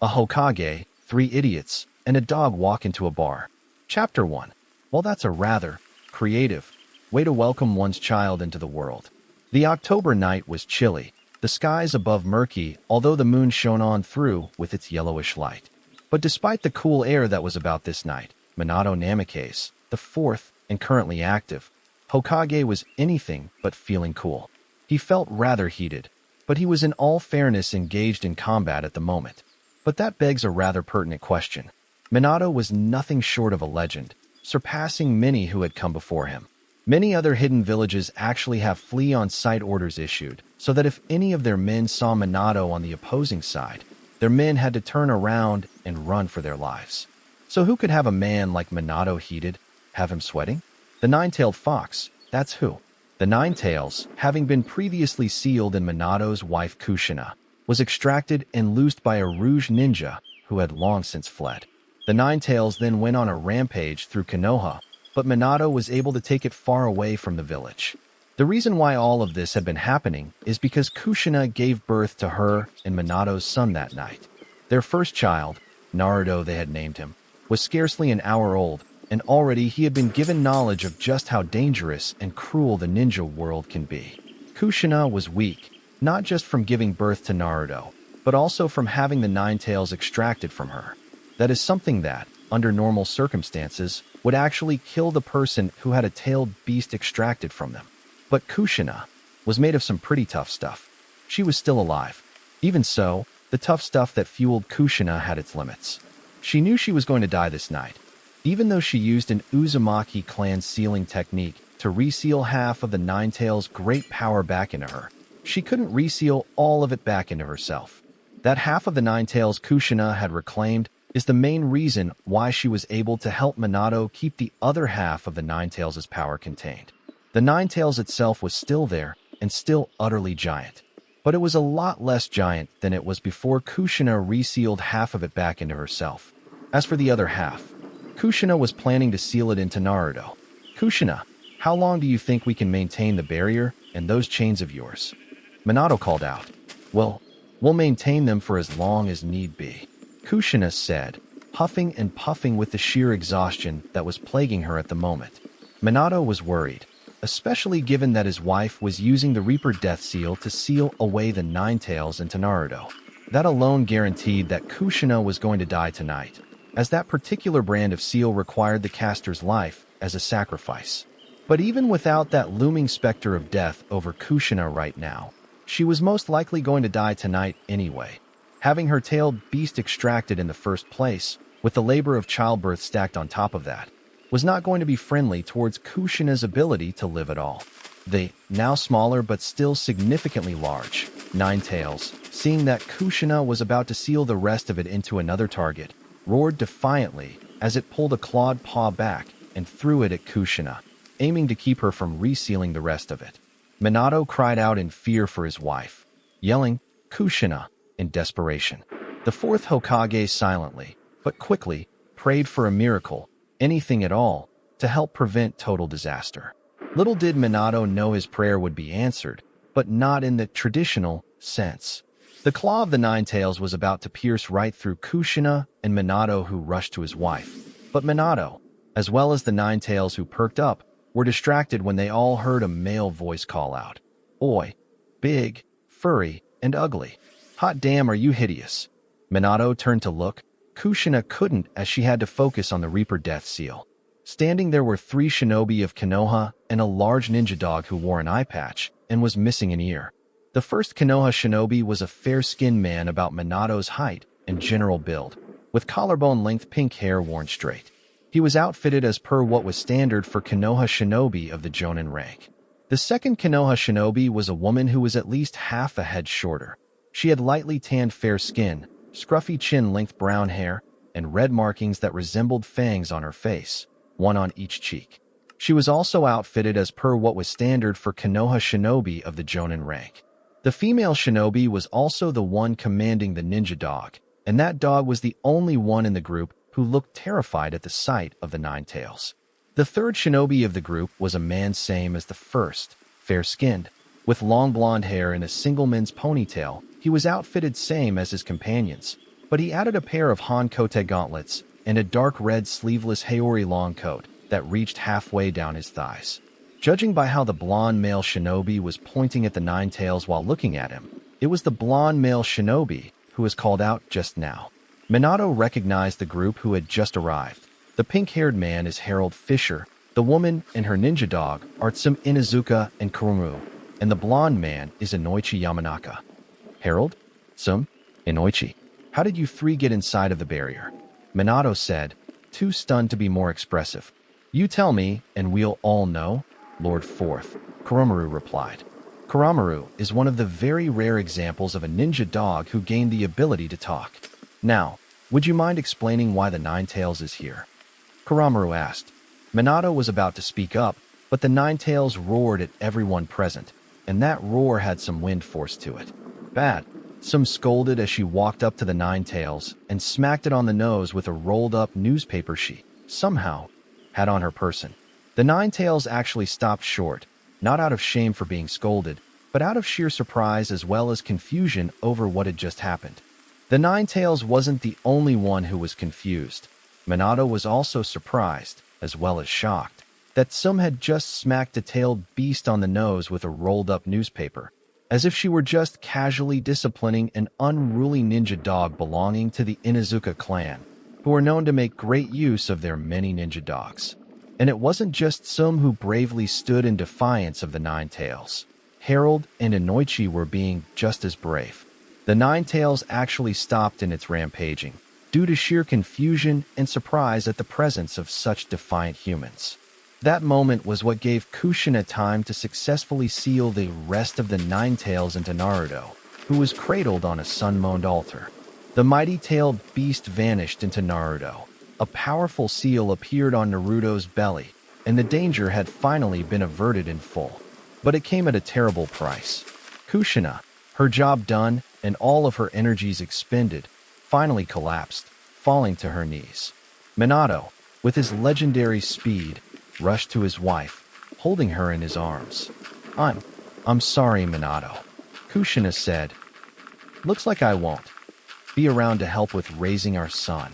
A Hokage, 3 idiots, and a dog walk into a bar. Chapter 1. Well, that's a rather creative way to welcome one's child into the world. The October night was chilly, the skies above murky, although the moon shone on through with its yellowish light. But despite the cool air that was about this night, Minato Namikaze, the fourth and currently active Hokage, was anything but feeling cool. He felt rather heated, but he was in all fairness engaged in combat at the moment. But that begs a rather pertinent question. Minato was nothing short of a legend, surpassing many who had come before him. Many other hidden villages actually have flee-on-sight orders issued, so that if any of their men saw Minato on the opposing side, their men had to turn around and run for their lives. So who could have a man like Minato heated, have him sweating? The nine-tailed fox, that's who. The Nine Tails, having been previously sealed in Minato's wife Kushina, was extracted and loosed by a Rouge ninja who had long since fled. The Nine Tails then went on a rampage through Konoha, but Minato was able to take it far away from the village. The reason why all of this had been happening is because Kushina gave birth to her and Minato's son that night. Their first child, Naruto they had named him, was scarcely an hour old, and already he had been given knowledge of just how dangerous and cruel the ninja world can be. Kushina was weak, not just from giving birth to Naruto, but also from having the Nine Tails extracted from her. That is something that, under normal circumstances, would actually kill the person who had a tailed beast extracted from them. But Kushina was made of some pretty tough stuff. She was still alive. Even so, the tough stuff that fueled Kushina had its limits. She knew she was going to die this night. Even though she used an Uzumaki clan sealing technique to reseal half of the Nine Tails' great power back into her, she couldn't reseal all of it back into herself. That half of the Nine Tails Kushina had reclaimed is the main reason why she was able to help Minato keep the other half of the Nine Tails' power contained. The Nine Tails itself was still there and still utterly giant, but it was a lot less giant than it was before Kushina resealed half of it back into herself. As for the other half, Kushina was planning to seal it into Naruto. Kushina, how long do you think we can maintain the barrier and those chains of yours? Minato called out. Well, we'll maintain them for as long as need be, Kushina said, huffing and puffing with the sheer exhaustion that was plaguing her at the moment. Minato was worried, especially given that his wife was using the Reaper Death Seal to seal away the Nine Tails into Naruto. That alone guaranteed that Kushina was going to die tonight, as that particular brand of seal required the caster's life as a sacrifice. But even without that looming specter of death over Kushina right now, she was most likely going to die tonight anyway. Having her tailed beast extracted in the first place, with the labor of childbirth stacked on top of that, was not going to be friendly towards Kushina's ability to live at all. The, now smaller but still significantly large, Nine Tails, seeing that Kushina was about to seal the rest of it into another target, roared defiantly as it pulled a clawed paw back and threw it at Kushina, aiming to keep her from resealing the rest of it. Minato cried out in fear for his wife, yelling, Kushina, in desperation. The fourth Hokage silently, but quickly, prayed for a miracle, anything at all, to help prevent total disaster. Little did Minato know his prayer would be answered, but not in the traditional sense. The claw of the Nine Tails was about to pierce right through Kushina and Minato, who rushed to his wife. But Minato, as well as the Nine Tails who perked up, were distracted when they all heard a male voice call out, Oi, big, furry, and ugly. Hot damn, are you hideous? Minato turned to look. Kushina couldn't, as she had to focus on the Reaper Death Seal. Standing there were 3 shinobi of Konoha and a large ninja dog who wore an eye patch and was missing an ear. The first Konoha shinobi was a fair-skinned man about Minato's height and general build, with collarbone-length pink hair worn straight. He was outfitted as per what was standard for Konoha shinobi of the Jonin rank. The second Konoha shinobi was a woman who was at least half a head shorter. She had lightly tanned fair skin, scruffy chin-length brown hair, and red markings that resembled fangs on her face, one on each cheek. She was also outfitted as per what was standard for Konoha shinobi of the Jonin rank. The female shinobi was also the one commanding the ninja dog, and that dog was the only one in the group who looked terrified at the sight of the Nine Tails. The third shinobi of the group was a man same as the first, fair-skinned, with long blonde hair and a single men's ponytail. He was outfitted same as his companions, But he added a pair of Hankote gauntlets and a dark red sleeveless Haori long coat that reached halfway down his thighs. Judging by how the blonde male shinobi was pointing at the Nine Tails while looking at him, it was the blonde male shinobi who was called out just now. Minato recognized the group who had just arrived. The pink-haired man is Harold Fisher, the woman and her ninja dog are Tsum Inuzuka and Kurama, and the blonde man is Inoichi Yamanaka. Harold? Tsum? Inoichi? How did you three get inside of the barrier? Minato said, too stunned to be more expressive. You tell me, and we'll all know, Lord Fourth, Kuramaru replied. Kuramaru is one of the very rare examples of a ninja dog who gained the ability to talk. Now, would you mind explaining why the Nine Tails is here? Kuramaru asked. Minato was about to speak up, but the Nine Tails roared at everyone present, and that roar had some wind force to it. Bad. Some scolded as she walked up to the Nine Tails and smacked it on the nose with a rolled-up newspaper she, somehow, had on her person. The Nine Tails actually stopped short, not out of shame for being scolded, but out of sheer surprise as well as confusion over what had just happened. The Nine Tails wasn't the only one who was confused. Minato was also surprised, as well as shocked, that Tsum had just smacked a tailed beast on the nose with a rolled-up newspaper, as if she were just casually disciplining an unruly ninja dog belonging to the Inuzuka clan, who are known to make great use of their many ninja dogs. And it wasn't just Tsum who bravely stood in defiance of the Nine Tails. Harold and Inoichi were being just as brave. The Nine Tails actually stopped in its rampaging, due to sheer confusion and surprise at the presence of such defiant humans. That moment was what gave Kushina time to successfully seal the rest of the Nine Tails into Naruto, who was cradled on a sun-mowned altar. The mighty-tailed beast vanished into Naruto. A powerful seal appeared on Naruto's belly, and the danger had finally been averted in full. But it came at a terrible price. Kushina, her job done and all of her energies expended, finally collapsed, falling to her knees. Minato, with his legendary speed, rushed to his wife, holding her in his arms. I'm sorry, Minato, Kushina said. Looks like I won't be around to help with raising our son.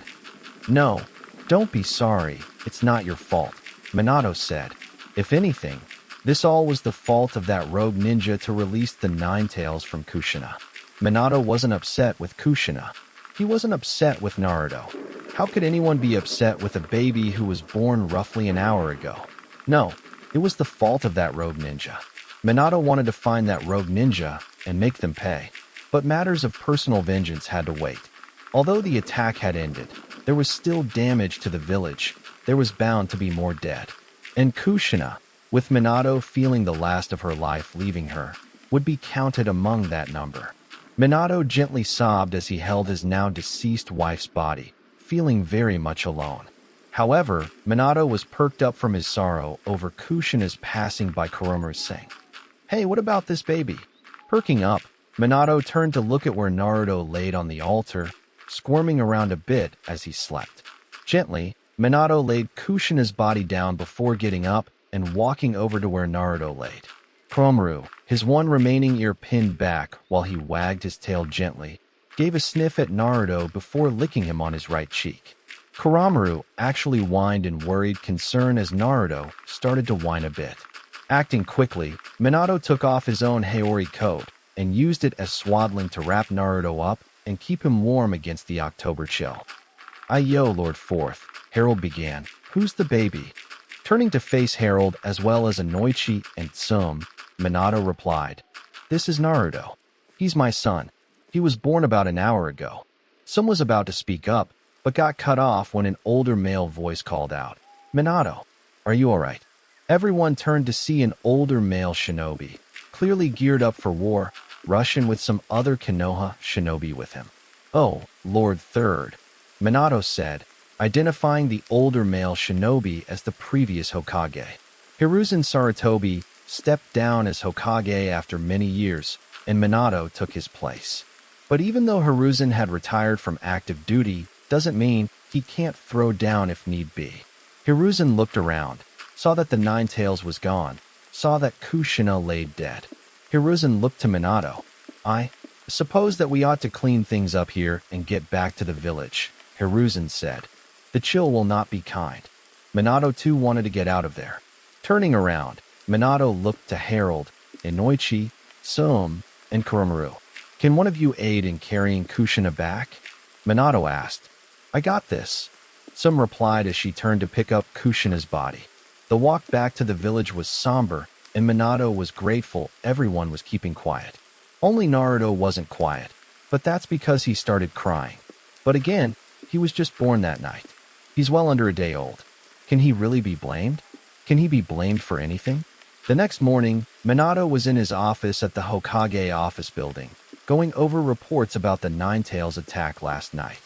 No, don't be sorry, it's not your fault, Minato said. If anything, this all was the fault of that rogue ninja to release the Nine Tails from Kushina. Minato wasn't upset with Kushina. He wasn't upset with Naruto. How could anyone be upset with a baby who was born roughly an hour ago? No, it was the fault of that rogue ninja. Minato wanted to find that rogue ninja and make them pay. But matters of personal vengeance had to wait. Although the attack had ended, there was still damage to the village. There was bound to be more dead. And Kushina, with Minato feeling the last of her life leaving her, would be counted among that number. Minato gently sobbed as he held his now deceased wife's body, feeling very much alone. However, Minato was perked up from his sorrow over Kushina's passing by Kuramaru saying, "Hey, what about this baby?" Perking up, Minato turned to look at where Naruto laid on the altar, squirming around a bit as he slept. Gently, Minato laid Kushina's body down before getting up and walking over to where Naruto laid. Kuramaru, his one remaining ear pinned back while he wagged his tail gently, gave a sniff at Naruto before licking him on his right cheek. Kuramaru actually whined in worried concern as Naruto started to whine a bit. Acting quickly, Minato took off his own Haori coat and used it as swaddling to wrap Naruto up and keep him warm against the October chill. "Yo, Lord Fourth," Harold began. "Who's the baby?" Turning to face Harold as well as Inoichi and Tsum, Minato replied, "This is Naruto. He's my son. He was born about an hour ago." Tsum was about to speak up, but got cut off when an older male voice called out, "Minato, are you alright?" Everyone turned to see an older male shinobi, clearly geared up for war, rush in with some other Konoha shinobi with him. "Oh, Lord Third," Minato said, identifying the older male shinobi as the previous Hokage. Hiruzen Sarutobi stepped down as Hokage after many years, and Minato took his place. But even though Hiruzen had retired from active duty, doesn't mean he can't throw down if need be. Hiruzen looked around, saw that the Nine Tails was gone, saw that Kushina laid dead. Hiruzen looked to Minato. Suppose that we ought to clean things up here and get back to the village, Hiruzen said. The chill will not be kind. Minato too wanted to get out of there. Turning around, Minato looked to Harold, Inoichi, Sum, and Kuromaru. Can one of you aid in carrying Kushina back? Minato asked. I got this. Sum replied as she turned to pick up Kushina's body. The walk back to the village was somber, and Minato was grateful everyone was keeping quiet. Only Naruto wasn't quiet, but that's because he started crying. But again, he was just born that night. He's well under a day old. Can he really be blamed? Can he be blamed for anything? The next morning, Minato was in his office at the Hokage office building, going over reports about the Ninetales attack last night.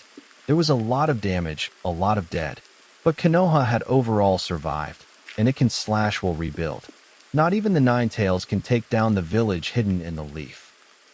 There was a lot of damage, a lot of dead, but Konoha had overall survived, and it can slash will rebuild. Not even the Ninetales can take down the village hidden in the leaf.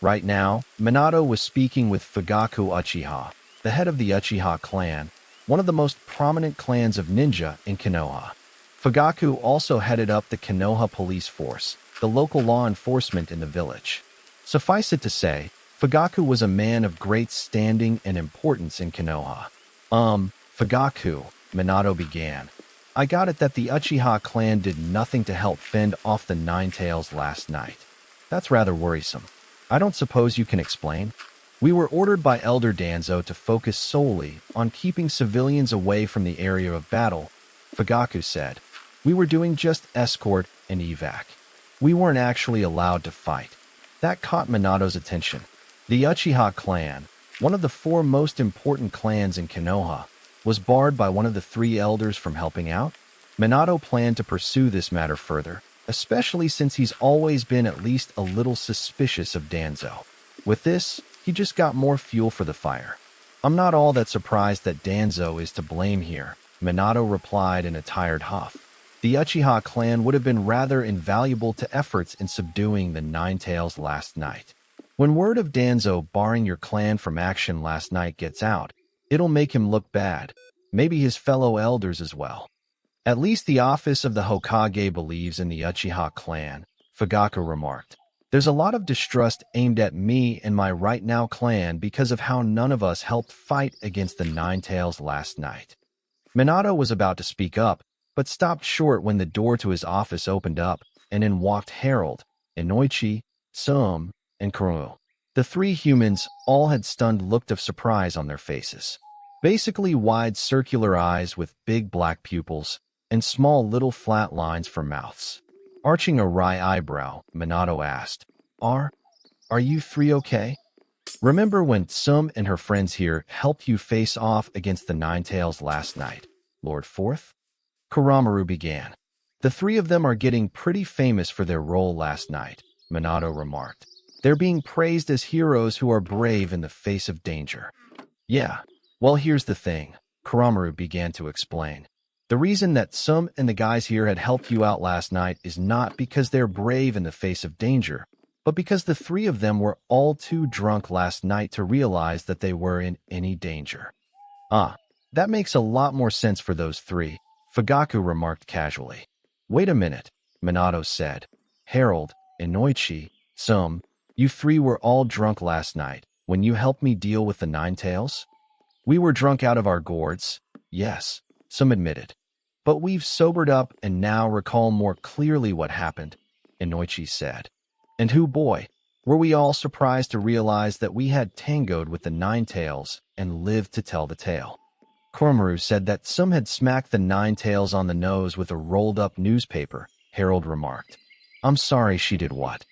Right now, Minato was speaking with Fugaku Uchiha, the head of the Uchiha Clan, one of the most prominent clans of ninja in Konoha. Fugaku also headed up the Konoha police force, the local law enforcement in the village. Suffice it to say, Fugaku was a man of great standing and importance in Konoha. Fugaku, Minato began. I got it that the Uchiha clan did nothing to help fend off the Ninetales last night. That's rather worrisome. I don't suppose you can explain? We were ordered by Elder Danzo to focus solely on keeping civilians away from the area of battle, Fugaku said. We were doing just escort and evac. We weren't actually allowed to fight. That caught Minato's attention. The Uchiha clan, one of the four most important clans in Konoha, was barred by one of the three elders from helping out. Minato planned to pursue this matter further, especially since he's always been at least a little suspicious of Danzo. With this, he just got more fuel for the fire. I'm not all that surprised that Danzo is to blame here, Minato replied in a tired huff. The Uchiha clan would have been rather invaluable to efforts in subduing the Ninetales last night. When word of Danzo barring your clan from action last night gets out, it'll make him look bad, maybe his fellow elders as well. At least the office of the Hokage believes in the Uchiha clan, Fugaku remarked. There's a lot of distrust aimed at me and my right now clan because of how none of us helped fight against the Ninetales last night. Minato was about to speak up, but stopped short when the door to his office opened up, and in walked Harold, Inoichi, Sum, and Kurama. The three humans all had stunned look of surprise on their faces. Basically wide circular eyes with big black pupils, and small little flat lines for mouths. Arching a wry eyebrow, Minato asked, Are you three okay? Remember when Sum and her friends here helped you face off against the Ninetales last night, Lord Fourth? Kuramaru began. The three of them are getting pretty famous for their role last night, Minato remarked. They're being praised as heroes who are brave in the face of danger. Yeah, well here's the thing, Kuramaru began to explain. The reason that Sum and the guys here had helped you out last night is not because they're brave in the face of danger, but because the three of them were all too drunk last night to realize that they were in any danger. That makes a lot more sense for those three, Fugaku remarked casually. Wait a minute, Minato said. Harold, Inoichi, Sum, you three were all drunk last night when you helped me deal with the Ninetales? We were drunk out of our gourds, yes, Sum admitted. But we've sobered up and now recall more clearly what happened, Inoichi said. And boy, were we all surprised to realize that we had tangoed with the Ninetales and lived to tell the tale. Kuramaru said that Sum had smacked the Ninetales on the nose with a rolled-up newspaper, Harold remarked. I'm sorry she did what?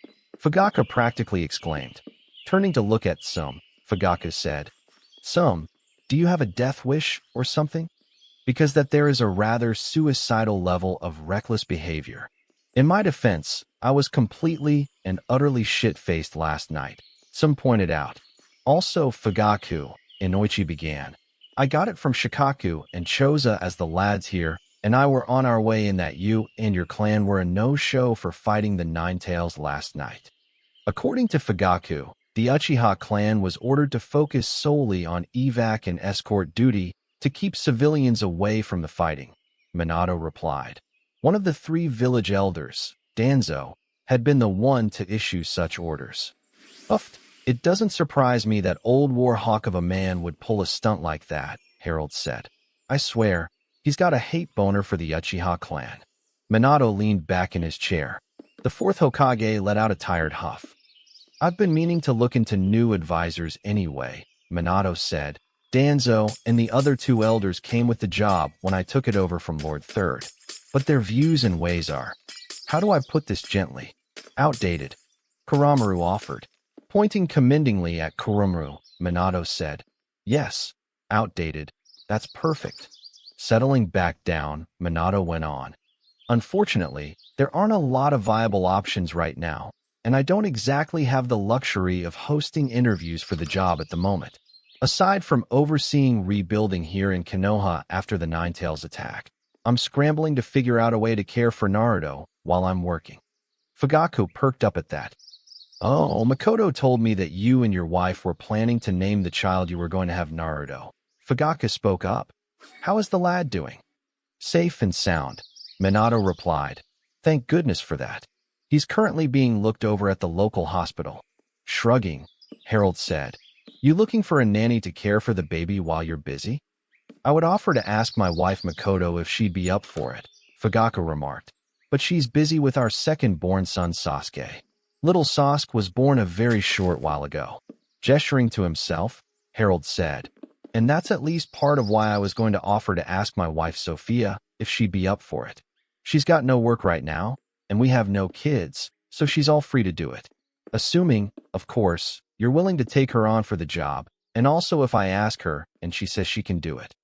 Fugaku practically exclaimed. Turning to look at Sum, Fugaku said, Sum, do you have a death wish or something? Because that there is a rather suicidal level of reckless behavior. In my defense, I was completely and utterly shit-faced last night, Sum pointed out. Also Fugaku, Inoichi began. I got it from Shikaku and Choza as the lads here, and I were on our way in that you and your clan were a no-show for fighting the Ninetales last night. According to Fugaku, the Uchiha clan was ordered to focus solely on evac and escort duty to keep civilians away from the fighting, Minato replied. One of the three village elders, Danzo, had been the one to issue such orders. Uffed, It doesn't surprise me that old war hawk of a man would pull a stunt like that, Harold said. I swear, he's got a hate boner for the Uchiha clan. Minato leaned back in his chair. The fourth Hokage let out a tired huff. I've been meaning to look into new advisors anyway, Minato said. Danzo and the other two elders came with the job when I took it over from Lord Third. But their views and ways are, how do I put this gently, outdated. Kurama offered. Pointing commendingly at Kurama, Minato said, yes, outdated. That's perfect. Settling back down, Minato went on. Unfortunately, there aren't a lot of viable options right now, and I don't exactly have the luxury of hosting interviews for the job at the moment. Aside from overseeing rebuilding here in Konoha after the Ninetales attack, I'm scrambling to figure out a way to care for Naruto while I'm working. Fugaku perked up at that. Oh, Makoto told me that you and your wife were planning to name the child you were going to have Naruto. Fugaku spoke up. How is the lad doing? Safe and sound, Minato replied. Thank goodness for that. He's currently being looked over at the local hospital. Shrugging, Harold said. You looking for a nanny to care for the baby while you're busy? I would offer to ask my wife Makoto if she'd be up for it, Fugaku remarked. But she's busy with our second-born son Sasuke. Little Sasuke was born a very short while ago. Gesturing to himself, Harold said. And that's at least part of why I was going to offer to ask my wife Sophia if she'd be up for it. She's got no work right now, and we have no kids, so she's all free to do it. Assuming, of course, you're willing to take her on for the job, and also if I ask her and she says she can do it.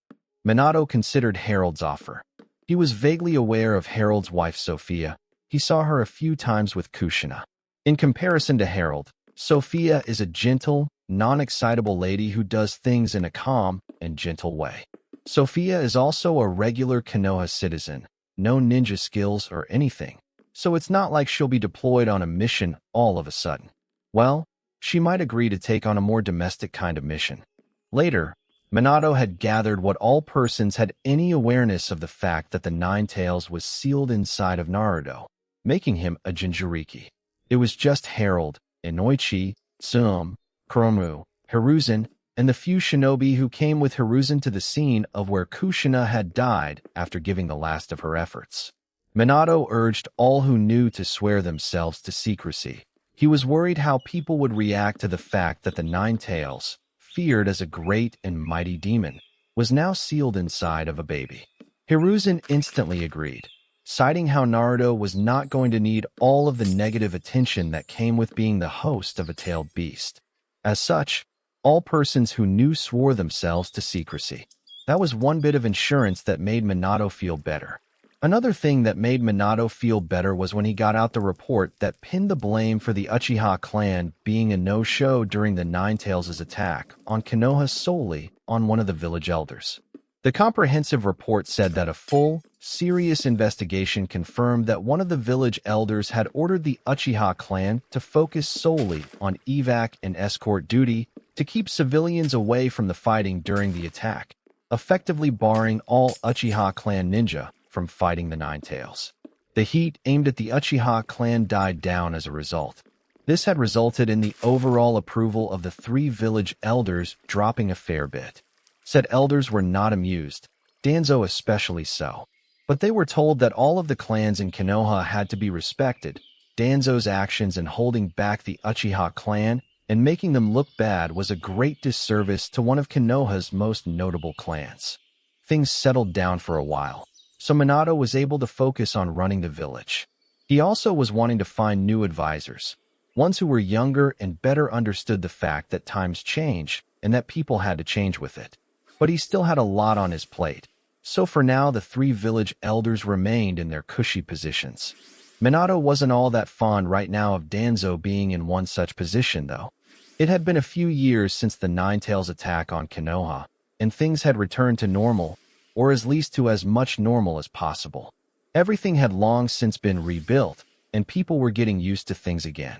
Minato considered Harold's offer. He was vaguely aware of Harold's wife Sophia. He saw her a few times with Kushina. In comparison to Harold, Sophia is a gentle, non-excitable lady who does things in a calm and gentle way. Sophia is also a regular Konoha citizen, no ninja skills or anything, so it's not like she'll be deployed on a mission all of a sudden. Well, she might agree to take on a more domestic kind of mission. Later, Minato had gathered what all persons had any awareness of the fact that the Ninetales was sealed inside of Naruto, making him a Jinchuriki. It was just Harold, Inoichi, Tsume, Kurama, Hiruzen, and the few shinobi who came with Hiruzen to the scene of where Kushina had died after giving the last of her efforts. Minato urged all who knew to swear themselves to secrecy. He was worried how people would react to the fact that the Ninetales, feared as a great and mighty demon, was now sealed inside of a baby. Hiruzen instantly agreed, citing how Naruto was not going to need all of the negative attention that came with being the host of a tailed beast. As such, all persons who knew swore themselves to secrecy. That was one bit of insurance that made Minato feel better. Another thing that made Minato feel better was when he got out the report that pinned the blame for the Uchiha clan being a no-show during the Ninetales' attack on Konoha solely on one of the village elders. The comprehensive report said that a full, serious investigation confirmed that one of the village elders had ordered the Uchiha clan to focus solely on evac and escort duty to keep civilians away from the fighting during the attack, effectively barring all Uchiha clan ninja from fighting the Ninetales. The heat aimed at the Uchiha clan died down as a result. This had resulted in the overall approval of the three village elders dropping a fair bit. Said elders were not amused, Danzo especially so. But they were told that all of the clans in Konoha had to be respected. Danzo's actions in holding back the Uchiha clan and making them look bad was a great disservice to one of Konoha's most notable clans. Things settled down for a while, so Minato was able to focus on running the village. He also was wanting to find new advisors, ones who were younger and better understood the fact that times change and that people had to change with it. But he still had a lot on his plate, so for now the three village elders remained in their cushy positions. Minato wasn't all that fond right now of Danzo being in one such position, though. It had been a few years since the Ninetales attack on Konoha, and things had returned to normal, or at least to as much normal as possible. Everything had long since been rebuilt, and people were getting used to things again.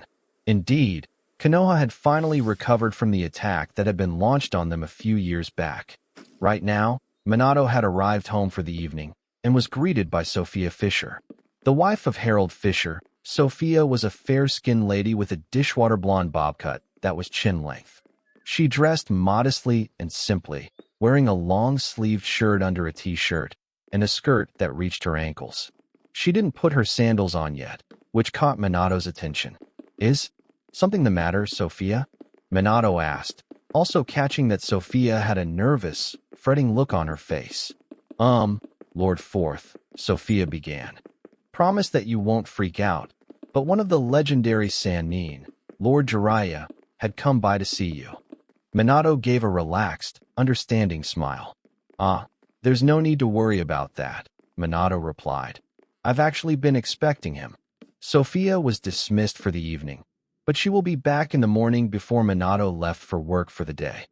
Indeed, Konoha had finally recovered from the attack that had been launched on them a few years back. Right now, Minato had arrived home for the evening and was greeted by Sophia Fisher. The wife of Harold Fisher, Sophia was a fair-skinned lady with a dishwater blonde bob cut, that was chin length. She dressed modestly and simply, wearing a long-sleeved shirt under a t-shirt and a skirt that reached her ankles. She didn't put her sandals on yet, which caught Minato's attention. Is something the matter, Sophia? Minato asked, also catching that Sophia had a nervous, fretting look on her face. Lord Fourth, Sophia began. Promise that you won't freak out, but one of the legendary Sannin, Lord Jiraiya, had come by to see you. Minato gave a relaxed, understanding smile. There's no need to worry about that, Minato replied. I've actually been expecting him. Sophia was dismissed for the evening, but she will be back in the morning before Minato left for work for the day.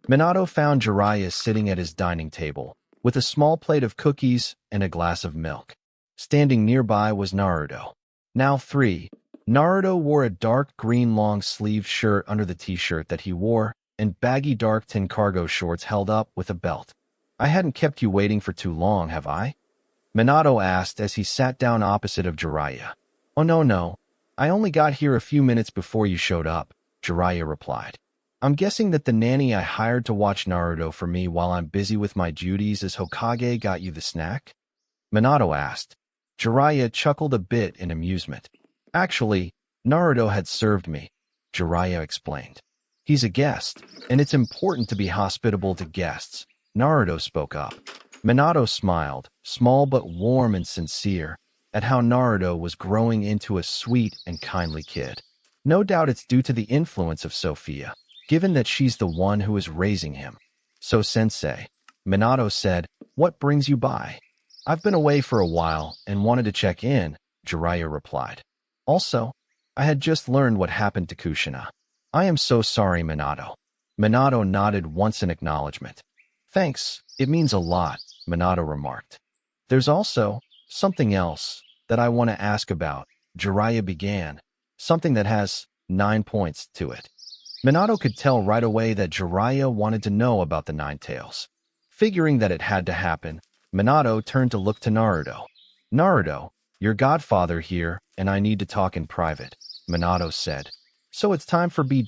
Minato found Jiraiya sitting at his dining table, with a small plate of cookies and a glass of milk. Standing nearby was Naruto. Now 3. Naruto wore a dark green long-sleeved shirt under the t-shirt that he wore, and baggy dark tin cargo shorts held up with a belt. I hadn't kept you waiting for too long, have I? Minato asked as he sat down opposite of Jiraiya. Oh no. I only got here a few minutes before you showed up, Jiraiya replied. I'm guessing that the nanny I hired to watch Naruto for me while I'm busy with my duties as Hokage got you the snack? Minato asked. Jiraiya chuckled a bit in amusement. Actually, Naruto had served me, Jiraiya explained. He's a guest, and it's important to be hospitable to guests, Naruto spoke up. Minato smiled, small but warm and sincere, at how Naruto was growing into a sweet and kindly kid. No doubt it's due to the influence of Sophia, given that she's the one who is raising him. So sensei, Minato said, what brings you by? I've been away for a while and wanted to check in, Jiraiya replied. Also, I had just learned what happened to Kushina. I am so sorry, Minato. Minato nodded once in acknowledgement. Thanks, it means a lot, Minato remarked. There's also something else that I want to ask about, Jiraiya began, something that has 9 points to it. Minato could tell right away that Jiraiya wanted to know about the Nine Tails. Figuring that it had to happen, Minato turned to look to Naruto. Naruto, your godfather here, and I need to talk in private, Minato said. So it's time for B-.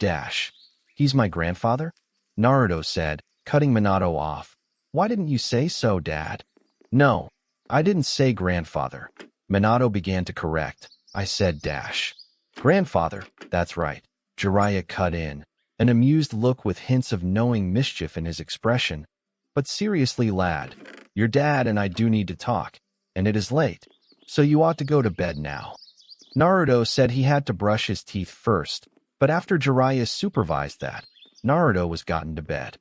He's my grandfather? Naruto said, cutting Minato off. Why didn't you say so, Dad? No, I didn't say grandfather. Minato began to correct. I said dash. Grandfather, that's right. Jiraiya cut in, an amused look with hints of knowing mischief in his expression. But seriously, lad, your dad and I do need to talk, and it is late, so you ought to go to bed now. Naruto said he had to brush his teeth first, but after Jiraiya supervised that, Naruto was gotten to bed.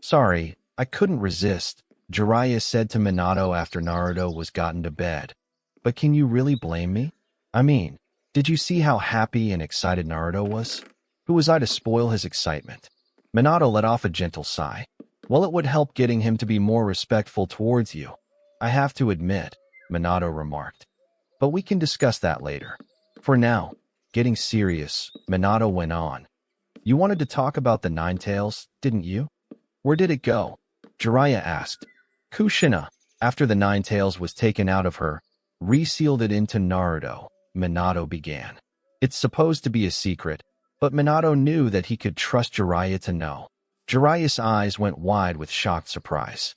Sorry, I couldn't resist, Jiraiya said to Minato after Naruto was gotten to bed. But can you really blame me? I mean, did you see how happy and excited Naruto was? Who was I to spoil his excitement? Minato let off a gentle sigh. Well, it would help getting him to be more respectful towards you. I have to admit, Minato remarked. But we can discuss that later. For now, getting serious, Minato went on. You wanted to talk about the Nine Tails, didn't you? Where did it go? Jiraiya asked. Kushina, after the Nine Tails was taken out of her, resealed it into Naruto, Minato began. It's supposed to be a secret, but Minato knew that he could trust Jiraiya to know. Jiraiya's eyes went wide with shocked surprise.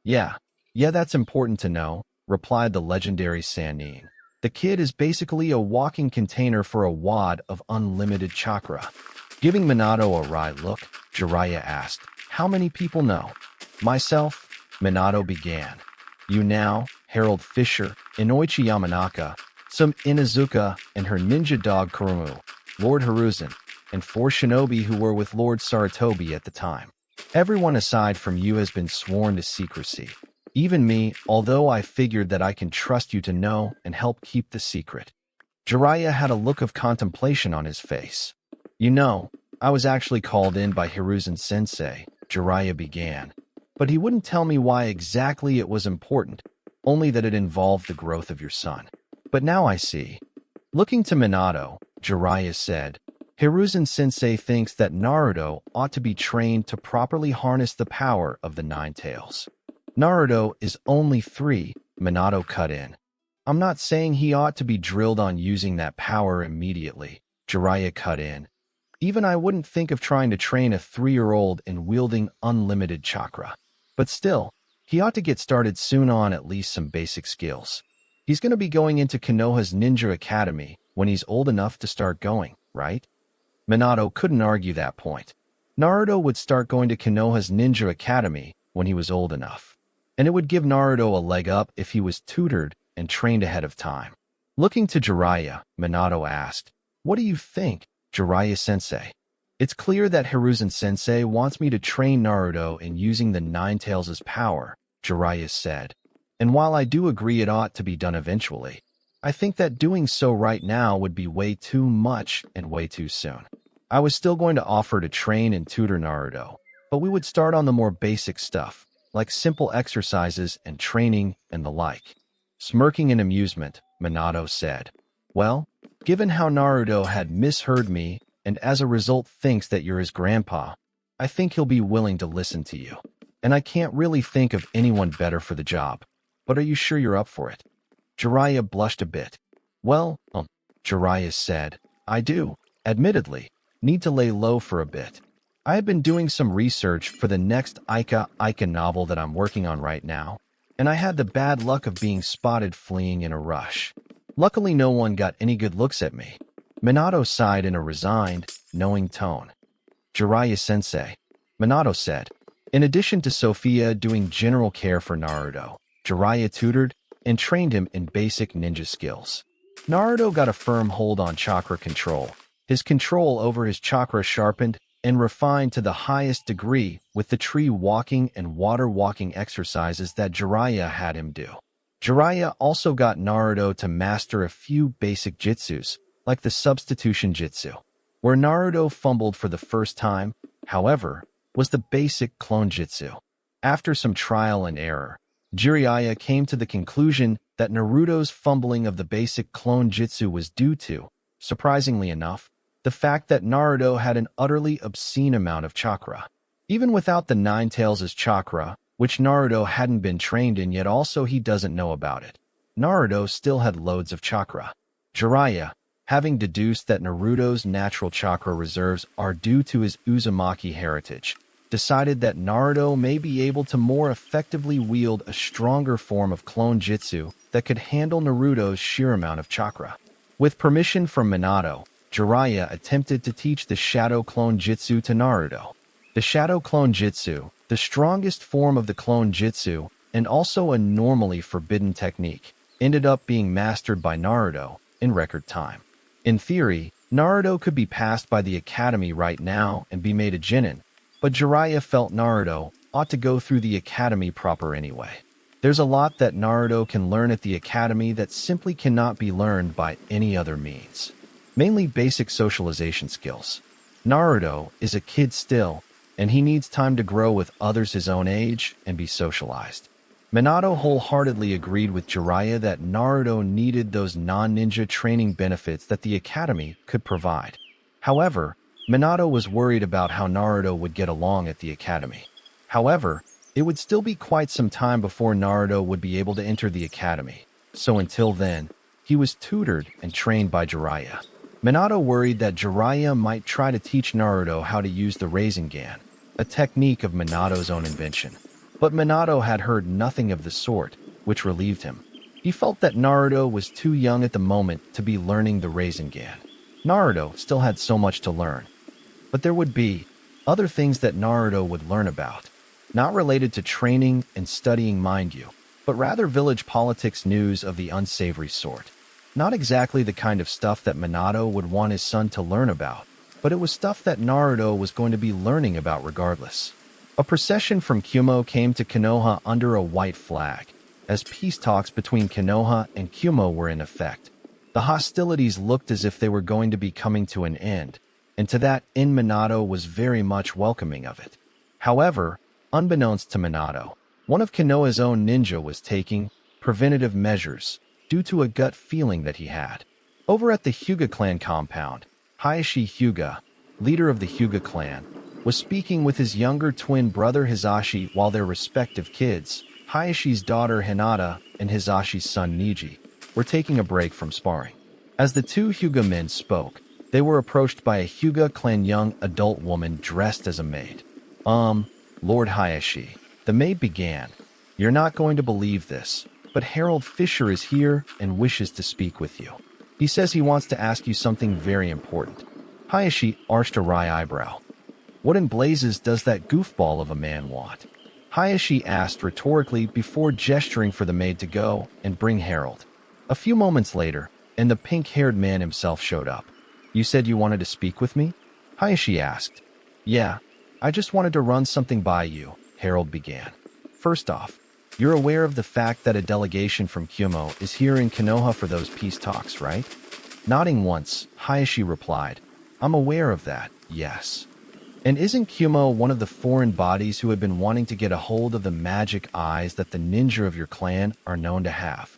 Yeah, that's important to know, replied the legendary Sannin. The kid is basically a walking container for a wad of unlimited chakra. Giving Minato a wry look, Jiraiya asked, how many people know? Myself, Minato began. You now, Harold Fisher, Inoichi Yamanaka, some Inuzuka and her ninja dog Kurama, Lord Hiruzen, and 4 shinobi who were with Lord Sarutobi at the time. Everyone aside from you has been sworn to secrecy. Even me, although I figured that I can trust you to know and help keep the secret. Jiraiya had a look of contemplation on his face. You know, I was actually called in by Hiruzen sensei, Jiraiya began. But he wouldn't tell me why exactly it was important, only that it involved the growth of your son. But now I see. Looking to Minato, Jiraiya said, Hiruzen sensei thinks that Naruto ought to be trained to properly harness the power of the Nine Tails. Naruto is only 3, Minato cut in. I'm not saying he ought to be drilled on using that power immediately, Jiraiya cut in. Even I wouldn't think of trying to train a 3-year-old in wielding unlimited chakra. But still, he ought to get started soon on at least some basic skills. He's going to be going into Konoha's Ninja Academy when he's old enough to start going, right? Minato couldn't argue that point. Naruto would start going to Konoha's Ninja Academy when he was old enough. And it would give Naruto a leg up if he was tutored and trained ahead of time. Looking to Jiraiya, Minato asked, "What do you think, Jiraiya-sensei?" "It's clear that Hiruzen-sensei wants me to train Naruto in using the Nine Tails' power," Jiraiya said. "And while I do agree it ought to be done eventually, I think that doing so right now would be way too much and way too soon. I was still going to offer to train and tutor Naruto, but we would start on the more basic stuff, like simple exercises and training and the like." Smirking in amusement, Minato said, "Well, given how Naruto had misheard me and as a result thinks that you're his grandpa, I think he'll be willing to listen to you. And I can't really think of anyone better for the job. But are you sure you're up for it?" Jiraiya blushed a bit. "Well, Jiraiya said, "I do, admittedly, need to lay low for a bit. I have been doing some research for the next Ika novel that I'm working on right now, and I had the bad luck of being spotted fleeing in a rush. Luckily no one got any good looks at me." Minato sighed in a resigned, knowing tone. "Jiraiya-sensei," Minato said. In addition to Sophia doing general care for Naruto, Jiraiya tutored and trained him in basic ninja skills. Naruto got a firm hold on chakra control. His control over his chakra sharpened and refined to the highest degree with the tree walking and water walking exercises that Jiraiya had him do. Jiraiya also got Naruto to master a few basic jutsus, like the substitution jutsu. Where Naruto fumbled for the first time, however, was the basic clone jutsu. After some trial and error, Jiraiya came to the conclusion that Naruto's fumbling of the basic clone jutsu was due to, surprisingly enough, the fact that Naruto had an utterly obscene amount of chakra. Even without the Nine Tails' chakra, which Naruto hadn't been trained in yet also he doesn't know about it, Naruto still had loads of chakra. Jiraiya, having deduced that Naruto's natural chakra reserves are due to his Uzumaki heritage, decided that Naruto may be able to more effectively wield a stronger form of clone jutsu that could handle Naruto's sheer amount of chakra. With permission from Minato, Jiraiya attempted to teach the Shadow Clone Jutsu to Naruto. The Shadow Clone Jutsu, the strongest form of the clone jutsu, and also a normally forbidden technique, ended up being mastered by Naruto in record time. In theory, Naruto could be passed by the academy right now and be made a genin, but Jiraiya felt Naruto ought to go through the academy proper anyway. There's a lot that Naruto can learn at the academy that simply cannot be learned by any other means. Mainly basic socialization skills. Naruto is a kid still, and he needs time to grow with others his own age and be socialized. Minato wholeheartedly agreed with Jiraiya that Naruto needed those non-ninja training benefits that the academy could provide. However, Minato was worried about how Naruto would get along at the academy. However, it would still be quite some time before Naruto would be able to enter the academy, so until then, he was tutored and trained by Jiraiya. Minato worried that Jiraiya might try to teach Naruto how to use the Rasengan, a technique of Minato's own invention. But Minato had heard nothing of the sort, which relieved him. He felt that Naruto was too young at the moment to be learning the Rasengan. Naruto still had so much to learn. But there would be other things that Naruto would learn about, not related to training and studying, mind you, but rather village politics news of the unsavory sort. Not exactly the kind of stuff that Minato would want his son to learn about, but it was stuff that Naruto was going to be learning about regardless. A procession from Kumo came to Konoha under a white flag, as peace talks between Konoha and Kumo were in effect. The hostilities looked as if they were going to be coming to an end, and to that end Minato was very much welcoming of it. However, unbeknownst to Minato, one of Konoha's own ninja was taking preventative measures due to a gut feeling that he had. Over at the Hyuga clan compound, Hiashi Hyuga, leader of the Hyuga clan, was speaking with his younger twin brother Hisashi while their respective kids, Hayashi's daughter Hinata and Hisashi's son Niji, were taking a break from sparring. As the two Hyuga men spoke, They were approached by a Hyuga clan young adult woman dressed as a maid. Lord Hayashi, the maid began. You're not going to believe this, but Harold Fisher is here and wishes to speak with you. He says he wants to ask you something very important. Hayashi arched a wry eyebrow. What in blazes does that goofball of a man want? Hayashi asked rhetorically before gesturing for the maid to go and bring Harold. A few moments later, and the pink-haired man himself showed up. You said you wanted to speak with me? Hayashi asked. Yeah, I just wanted to run something by you, Harold began. First off, you're aware of the fact that a delegation from Kyumo is here in Konoha for those peace talks, right? Nodding once, Hayashi replied, I'm aware of that, yes. And isn't Kyumo one of the foreign bodies who have been wanting to get a hold of the magic eyes that the ninja of your clan are known to have?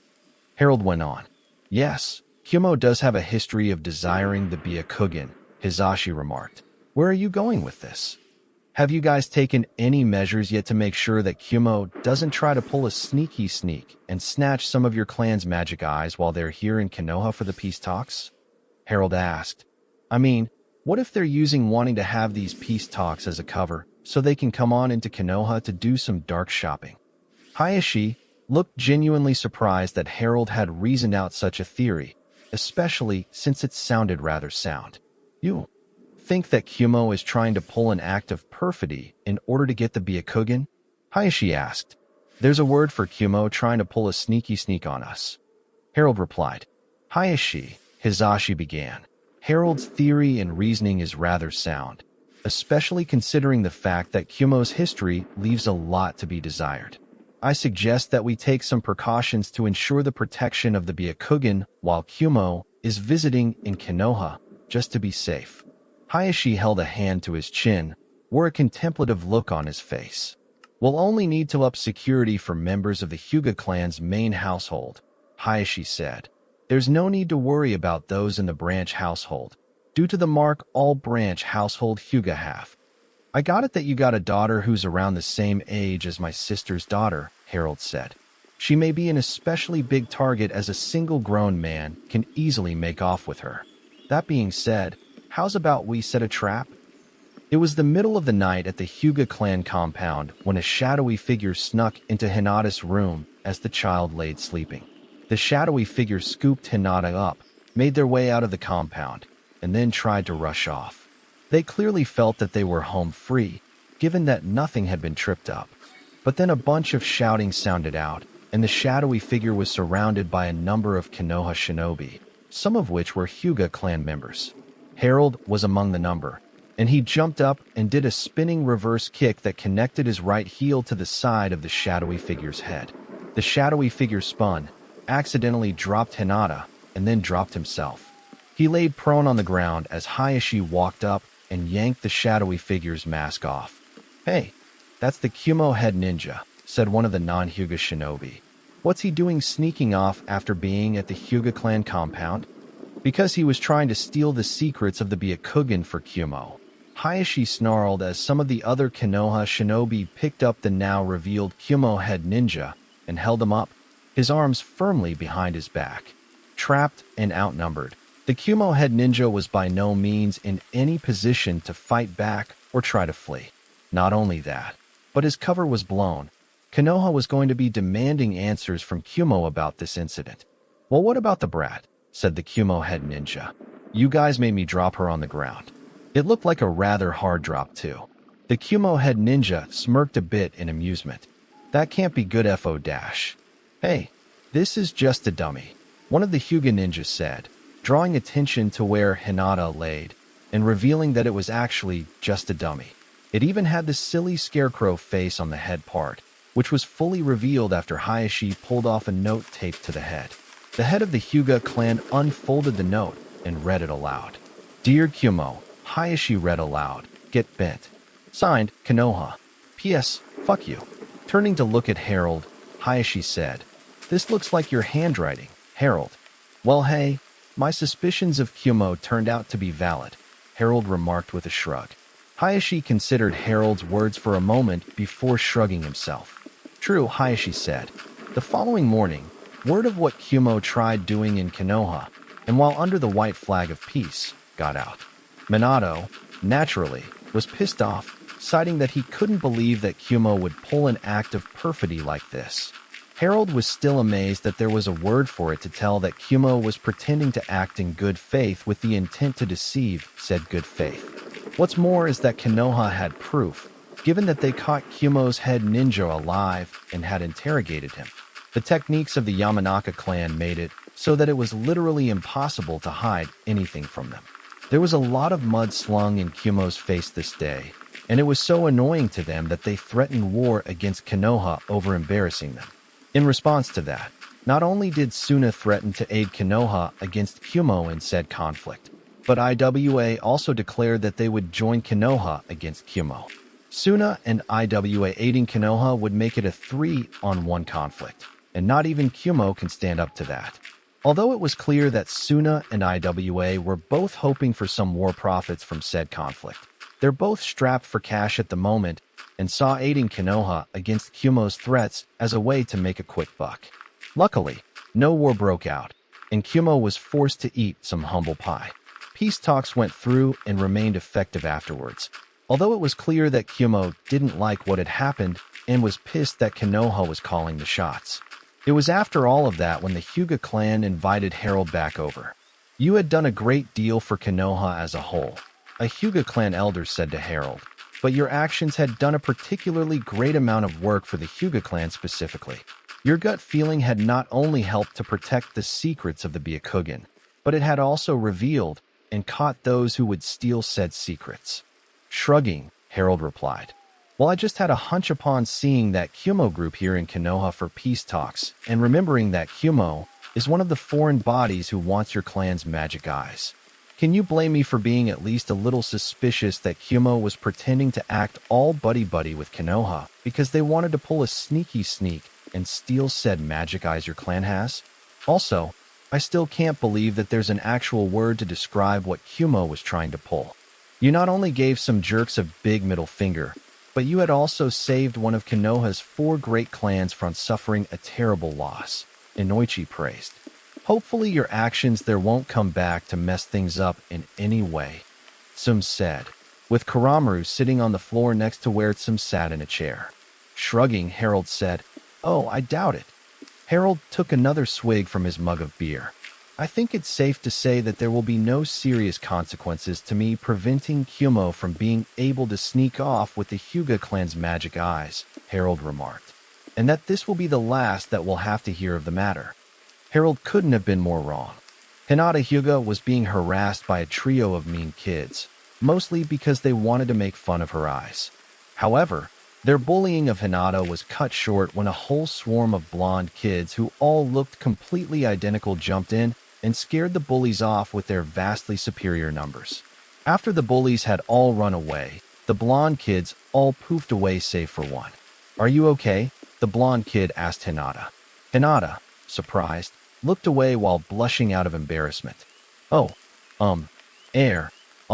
Harold went on. Yes, Kyumo does have a history of desiring the Byakugan, Hizashi remarked. Where are you going with this? Have you guys taken any measures yet to make sure that Kyumo doesn't try to pull a sneaky sneak and snatch some of your clan's magic eyes while they're here in Konoha for the peace talks? Harold asked. I mean, what if they're using wanting to have these peace talks as a cover so they can come on into Konoha to do some dark shopping? Hayashi looked genuinely surprised that Harold had reasoned out such a theory, especially since it sounded rather sound. You think that Kyumo is trying to pull an act of perfidy in order to get the Byakugan? Hayashi asked. There's a word for Kyumo trying to pull a sneaky sneak on us. Harold replied. Hayashi, Hizashi began. Harold's theory and reasoning is rather sound, especially considering the fact that Kyumo's history leaves a lot to be desired. I suggest that we take some precautions to ensure the protection of the Byakugan while Kyumo is visiting in Konoha, just to be safe. Hayashi held a hand to his chin, wore a contemplative look on his face. We'll only need to up security for members of the Hyuga clan's main household, Hayashi said. There's no need to worry about those in the branch household, due to the mark all branch household Hyuga have. I got it that you got a daughter who's around the same age as my sister's daughter, Harold said. She may be an especially big target as a single grown man can easily make off with her. That being said, how's about we set a trap? It was the middle of the night at the Hyuga clan compound when a shadowy figure snuck into Hinata's room as the child laid sleeping. The shadowy figure scooped Hinata up, made their way out of the compound, and then tried to rush off. They clearly felt that they were home free, given that nothing had been tripped up. But then a bunch of shouting sounded out, and the shadowy figure was surrounded by a number of Konoha shinobi, some of which were Hyuga clan members. Harold was among the number, and he jumped up and did a spinning reverse kick that connected his right heel to the side of the shadowy figure's head. The shadowy figure spun, accidentally dropped Hinata, and then dropped himself. He laid prone on the ground as Hayashi walked up and yanked the shadowy figure's mask off. Hey, that's the Kyumo head ninja, said one of the non-Hyuga shinobi. What's he doing sneaking off after being at the Hyuga clan compound? Because he was trying to steal the secrets of the Byakugan for Kyumo. Hayashi snarled as some of the other Konoha shinobi picked up the now revealed Kyumo head ninja and held him up, his arms firmly behind his back. Trapped and outnumbered, the Kyumo head ninja was by no means in any position to fight back or try to flee. Not only that, but his cover was blown. Konoha was going to be demanding answers from Kyumo about this incident. Well, what about the brat? Said the Kyumo head ninja. You guys made me drop her on the ground. It looked like a rather hard drop too. The Kyumo head ninja smirked a bit in amusement. That can't be good FO dash. Hey, this is just a dummy, one of the Hyuga ninjas said, drawing attention to where Hinata laid, and revealing that it was actually just a dummy. It even had the silly scarecrow face on the head part, which was fully revealed after Hayashi pulled off a note taped to the head. The head of the Hyuga clan unfolded the note and read it aloud. Dear Kyumo, Hayashi read aloud, get bent. Signed, Konoha. P.S. Fuck you. Turning to look at Harold, Hayashi said, This looks like your handwriting, Harold. Well, hey, my suspicions of Kyumo turned out to be valid, Harold remarked with a shrug. Hayashi considered Harold's words for a moment before shrugging himself. True, Hayashi said. The following morning, word of what Kyumo tried doing in Konoha, and while under the white flag of peace, got out. Minato, naturally, was pissed off, citing that he couldn't believe that Kumo would pull an act of perfidy like this. Harold was still amazed that there was a word for it to tell that Kumo was pretending to act in good faith with the intent to deceive, said good faith. What's more is that Konoha had proof, given that they caught Kumo's head ninja alive and had interrogated him. The techniques of the Yamanaka clan made it so that it was literally impossible to hide anything from them. There was a lot of mud slung in Kumo's face this day, and it was so annoying to them that they threatened war against Konoha over embarrassing them. In response to that, not only did Suna threaten to aid Konoha against Kumo in said conflict, but IWA also declared that they would join Konoha against Kumo. Suna and IWA aiding Konoha would make it a 3-on-1 conflict, and not even Kumo can stand up to that. Although it was clear that Suna and IWA were both hoping for some war profits from said conflict, they're both strapped for cash at the moment and saw aiding Konoha against Kumo's threats as a way to make a quick buck. Luckily, no war broke out, and Kumo was forced to eat some humble pie. Peace talks went through and remained effective afterwards, although it was clear that Kumo didn't like what had happened and was pissed that Konoha was calling the shots. It was after all of that when the Hyuga clan invited Harold back over. You had done a great deal for Konoha as a whole, a Hyuga clan elder said to Harold, but your actions had done a particularly great amount of work for the Hyuga clan specifically. Your gut feeling had not only helped to protect the secrets of the Byakugan, but it had also revealed and caught those who would steal said secrets. Shrugging, Harold replied, well, I just had a hunch upon seeing that Kumo group here in Konoha for peace talks, and remembering that Kumo is one of the foreign bodies who wants your clan's magic eyes. Can you blame me for being at least a little suspicious that Kumo was pretending to act all buddy-buddy with Konoha because they wanted to pull a sneaky sneak and steal said magic eyes your clan has? Also, I still can't believe that there's an actual word to describe what Kumo was trying to pull. You not only gave some jerks a big middle finger, but you had also saved one of Konoha's 4 great clans from suffering a terrible loss, Inoichi praised. Hopefully your actions there won't come back to mess things up in any way, Tsum said, with Kuramaru sitting on the floor next to where Tsum sat in a chair. Shrugging, Harold said, oh, I doubt it. Harold took another swig from his mug of beer. I think it's safe to say that there will be no serious consequences to me preventing Kumo from being able to sneak off with the Hyuga clan's magic eyes, Harold remarked, and that this will be the last that we'll have to hear of the matter. Harold couldn't have been more wrong. Hinata Hyuga was being harassed by a trio of mean kids, mostly because they wanted to make fun of her eyes. However, their bullying of Hinata was cut short when a whole swarm of blonde kids who all looked completely identical jumped in and scared the bullies off with their vastly superior numbers. After the bullies had all run away, the blonde kids all poofed away save for one. Are you okay? The blonde kid asked Hinata. Hinata, surprised, looked away while blushing out of embarrassment. Oh, I'll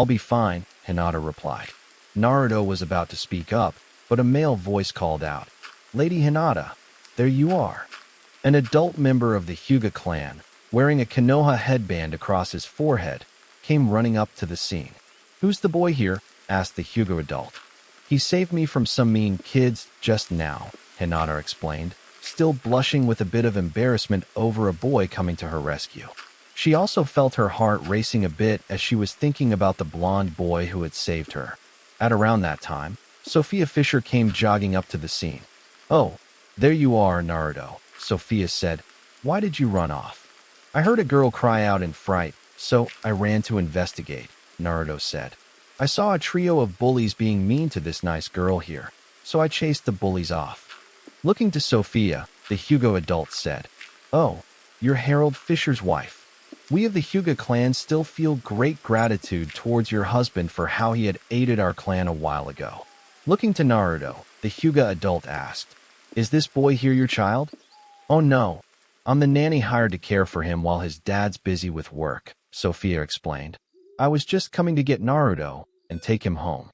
be fine, Hinata replied. Naruto was about to speak up, but a male voice called out, Lady Hinata, there you are. An adult member of the Hyuga clan, wearing a Konoha headband across his forehead, came running up to the scene. Who's the boy here? Asked the Hyuga adult. He saved me from some mean kids just now, Hinata explained, still blushing with a bit of embarrassment over a boy coming to her rescue. She also felt her heart racing a bit as she was thinking about the blonde boy who had saved her. At around that time, Sophia Fisher came jogging up to the scene. Oh, there you are, Naruto, Sophia said. Why did you run off? I heard a girl cry out in fright, so I ran to investigate, Naruto said. I saw a trio of bullies being mean to this nice girl here, so I chased the bullies off. Looking to Sophia, the Hyuga adult said, Oh, you're Harold Fisher's wife. We of the Hyuga clan still feel great gratitude towards your husband for how he had aided our clan a while ago. Looking to Naruto, the Hyuga adult asked, Is this boy here your child? Oh no, I'm the nanny hired to care for him while his dad's busy with work, Sophia explained. I was just coming to get Naruto and take him home.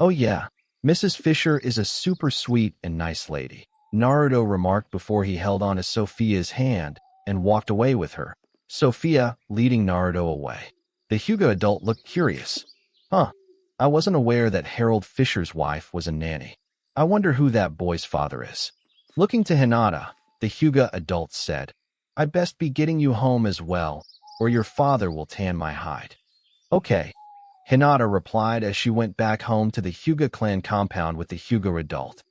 Oh yeah, Mrs. Fisher is a super sweet and nice lady, Naruto remarked before he held on to Sophia's hand and walked away with her, Sophia leading Naruto away. The Hyuga adult looked curious. Huh, I wasn't aware that Harold Fisher's wife was a nanny. I wonder who that boy's father is. Looking to Hinata, the Hyuga adult said, I'd best be getting you home as well, or your father will tan my hide. Okay, Hinata replied as she went back home to the Hyuga clan compound with the Hyuga adult.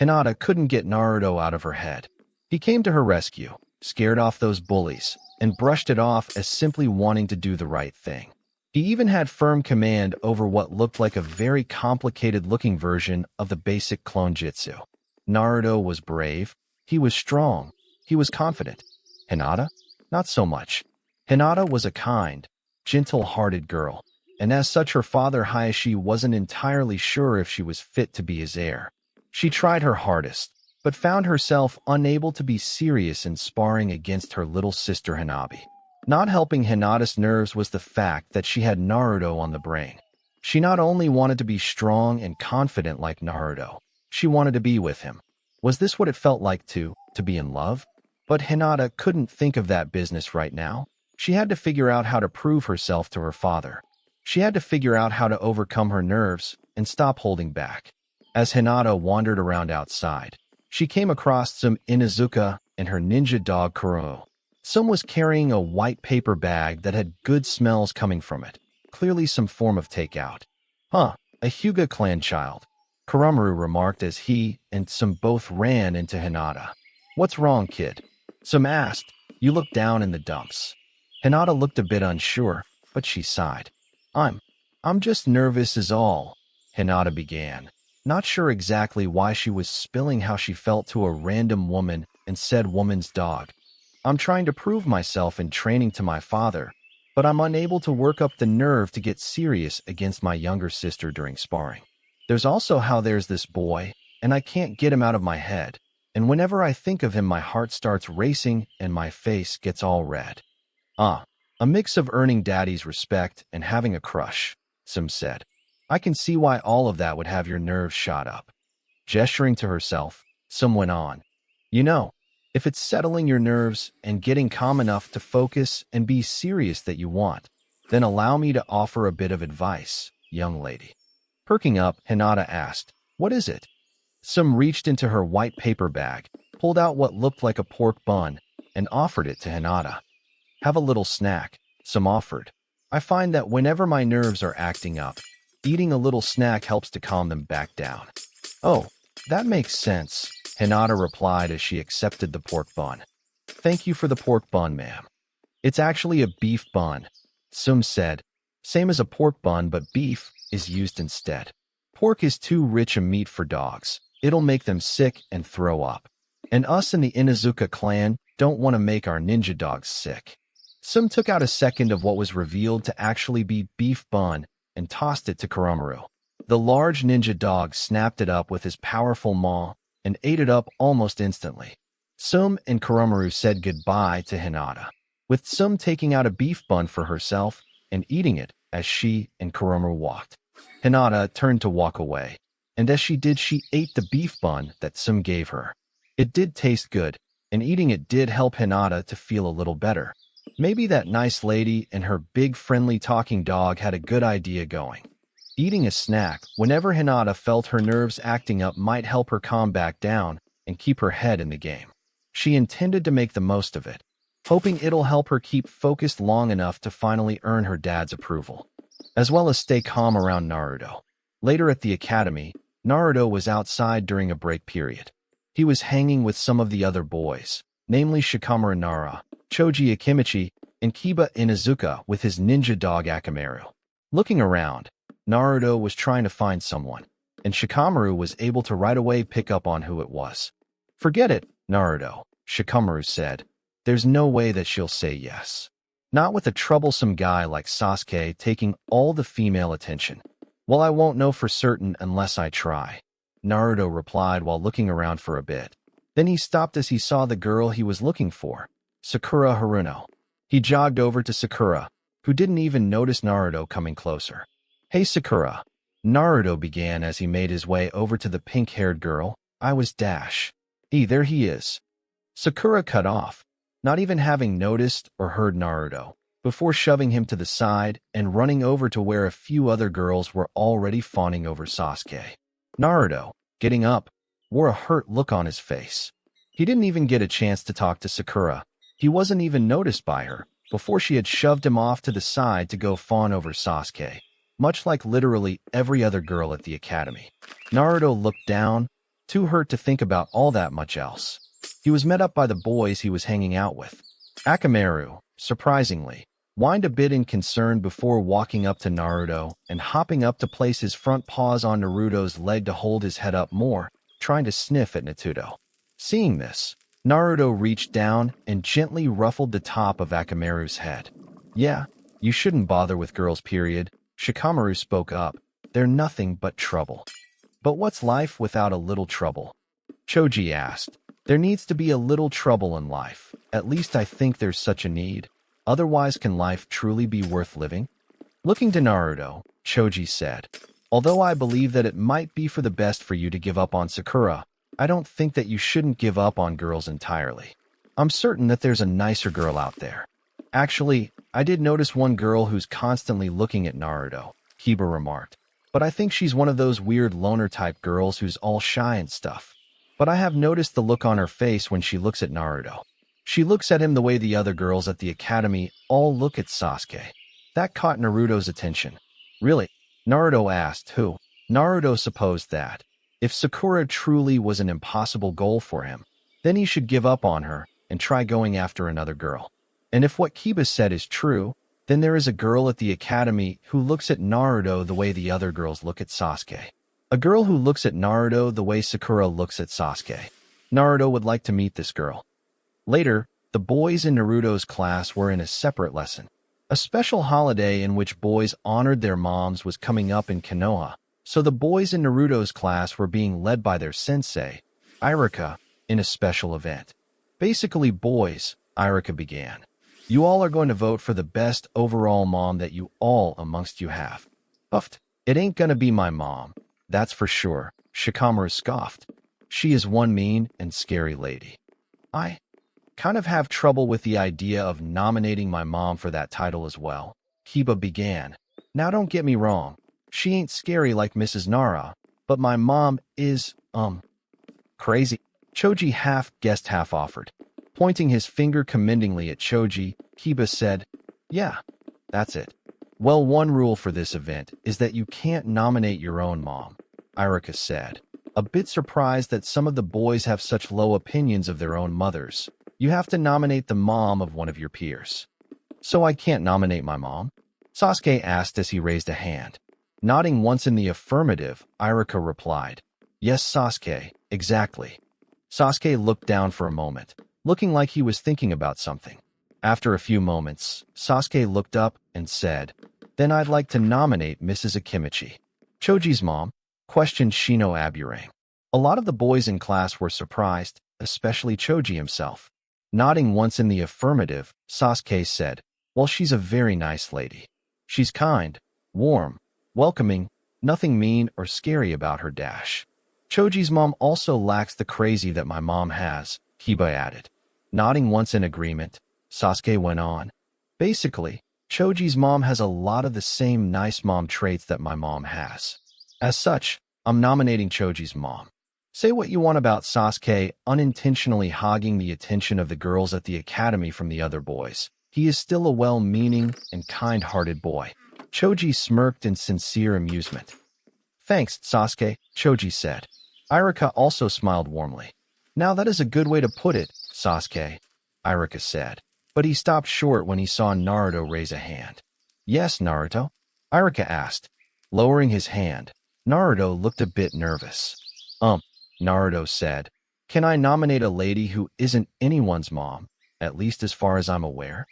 Hinata couldn't get Naruto out of her head. He came to her rescue, scared off those bullies, and brushed it off as simply wanting to do the right thing. He even had firm command over what looked like a very complicated-looking version of the basic clone jutsu. Naruto was brave, he was strong, he was confident. Hinata? Not so much. Hinata was a kind, gentle-hearted girl, and as such her father Hayashi wasn't entirely sure if she was fit to be his heir. She tried her hardest, but found herself unable to be serious in sparring against her little sister Hanabi. Not helping Hinata's nerves was the fact that she had Naruto on the brain. She not only wanted to be strong and confident like Naruto, she wanted to be with him. Was this what it felt like to be in love? But Hinata couldn't think of that business right now. She had to figure out how to prove herself to her father. She had to figure out how to overcome her nerves and stop holding back. As Hinata wandered around outside, she came across some Inuzuka and her ninja dog Kurama. Some was carrying a white paper bag that had good smells coming from it, clearly some form of takeout. Huh, a Hyuga clan child, Kuramaru remarked as he and Some both ran into Hinata. What's wrong, kid? Some asked. You look down in the dumps. Hinata looked a bit unsure, but she sighed. I'm just nervous is all, Hinata began, not sure exactly why she was spilling how she felt to a random woman and said woman's dog. I'm trying to prove myself in training to my father, but I'm unable to work up the nerve to get serious against my younger sister during sparring. There's also how there's this boy, and I can't get him out of my head, and whenever I think of him my heart starts racing and my face gets all red. A mix of earning daddy's respect and having a crush, Sim said. I can see why all of that would have your nerves shot up. Gesturing to herself, Sim went on. You know, if it's settling your nerves and getting calm enough to focus and be serious that you want, then allow me to offer a bit of advice, young lady. Perking up, Hinata asked, What is it? Sim reached into her white paper bag, pulled out what looked like a pork bun, and offered it to Hinata. Have a little snack, Sim offered. I find that whenever my nerves are acting up, eating a little snack helps to calm them back down. Oh, that makes sense, Hinata replied as she accepted the pork bun. Thank you for the pork bun, ma'am. It's actually a beef bun, Sim said. Same as a pork bun, but beef is used instead. Pork is too rich a meat for dogs. It'll make them sick and throw up. And us in the Inuzuka clan don't want to make our ninja dogs sick. Sim took out a second of what was revealed to actually be beef bun and tossed it to Kuramaru. The large ninja dog snapped it up with his powerful maw and ate it up almost instantly. Sim and Kuramaru said goodbye to Hinata, with Sim taking out a beef bun for herself and eating it as she and Kuramaru walked. Hinata turned to walk away, and as she did she ate the beef bun that Sim gave her. It did taste good, and eating it did help Hinata to feel a little better. Maybe that nice lady and her big friendly talking dog had a good idea going. Eating a snack whenever Hinata felt her nerves acting up might help her calm back down and keep her head in the game. She intended to make the most of it, hoping it'll help her keep focused long enough to finally earn her dad's approval, as well as stay calm around Naruto. Later at the academy, Naruto was outside during a break period. He was hanging with some of the other boys, namely Shikamaru Nara, Choji Akimichi, and Kiba Inuzuka with his ninja dog Akamaru. Looking around, Naruto was trying to find someone, and Shikamaru was able to right away pick up on who it was. Forget it, Naruto, Shikamaru said. There's no way that she'll say yes. Not with a troublesome guy like Sasuke taking all the female attention. Well, I won't know for certain unless I try, Naruto replied while looking around for a bit. Then he stopped as he saw the girl he was looking for, Sakura Haruno. He jogged over to Sakura, who didn't even notice Naruto coming closer. Hey Sakura, Naruto began as he made his way over to the pink-haired girl. I was Dash. There he is. Sakura cut off, not even having noticed or heard Naruto. before shoving him to the side and running over to where a few other girls were already fawning over Sasuke. Naruto, getting up, wore a hurt look on his face. He didn't even get a chance to talk to Sakura. He wasn't even noticed by her before she had shoved him off to the side to go fawn over Sasuke, much like literally every other girl at the academy. Naruto looked down, too hurt to think about all that much else. He was met up by the boys he was hanging out with. Akamaru, surprisingly, whined a bit in concern before walking up to Naruto and hopping up to place his front paws on Naruto's leg to hold his head up more, trying to sniff at Naruto. Seeing this, Naruto reached down and gently ruffled the top of Akamaru's head. "Yeah, you shouldn't bother with girls, period." Shikamaru spoke up. "They're nothing but trouble." "But what's life without a little trouble?" Choji asked. "There needs to be a little trouble in life. At least I think there's such a need. Otherwise, can life truly be worth living?" Looking to Naruto, Choji said, "Although I believe that it might be for the best for you to give up on Sakura, I don't think that you shouldn't give up on girls entirely. I'm certain that there's a nicer girl out there." "Actually, I did notice one girl who's constantly looking at Naruto," Kiba remarked. "But I think she's one of those weird loner-type girls who's all shy and stuff. But I have noticed the look on her face when she looks at Naruto. She looks at him the way the other girls at the academy all look at Sasuke." That caught Naruto's attention. "Really?" Naruto asked. Who? Naruto supposed that if Sakura truly was an impossible goal for him, then he should give up on her and try going after another girl. And if what Kiba said is true, then there is a girl at the academy who looks at Naruto the way the other girls look at Sasuke. A girl who looks at Naruto the way Sakura looks at Sasuke. Naruto would like to meet this girl. Later, the boys in Naruto's class were in a separate lesson. A special holiday in which boys honored their moms was coming up in Konoha, so the boys in Naruto's class were being led by their sensei, Iruka, in a special event. "Basically, boys," Iruka began, "you all are going to vote for the best overall mom that you all amongst you have." "Puffed. It ain't gonna be my mom, that's for sure," Shikamaru scoffed. "She is one mean and scary lady. I kind of have trouble with the idea of nominating my mom for that title as well," Kiba began. "Now don't get me wrong, she ain't scary like Mrs. Nara, but my mom is, crazy." Choji half guessed, half offered. Pointing his finger commendingly at Choji, Kiba said, "Yeah, that's it. Well, one rule for this event is that you can't nominate your own mom," Iruka said, a bit surprised that some of the boys have such low opinions of their own mothers. "You have to nominate the mom of one of your peers." "So I can't nominate my mom?" Sasuke asked as he raised a hand. Nodding once in the affirmative, Iruka replied, "Yes, Sasuke, exactly." Sasuke looked down for a moment, looking like he was thinking about something. After a few moments, Sasuke looked up and said, "Then I'd like to nominate Mrs. Akimichi." "Choji's mom?" questioned Shino Aburang. A lot of the boys in class were surprised, especially Choji himself. Nodding once in the affirmative, Sasuke said, "Well, she's a very nice lady. She's kind, warm, welcoming, nothing mean or scary about her dash. Choji's mom also lacks the crazy that my mom has," Kiba added. Nodding once in agreement, Sasuke went on. "Basically, Choji's mom has a lot of the same nice mom traits that my mom has. As such, I'm nominating Choji's mom." Say what you want about Sasuke unintentionally hogging the attention of the girls at the academy from the other boys. He is still a well-meaning and kind-hearted boy. Choji smirked in sincere amusement. "Thanks, Sasuke," Choji said. Iruka also smiled warmly. "Now that is a good way to put it, Sasuke," Iruka said. But he stopped short when he saw Naruto raise a hand. "Yes, Naruto?" Iruka asked. Lowering his hand, Naruto looked a bit nervous. Naruto said, "Can I nominate a lady who isn't anyone's mom, at least as far as I'm aware?"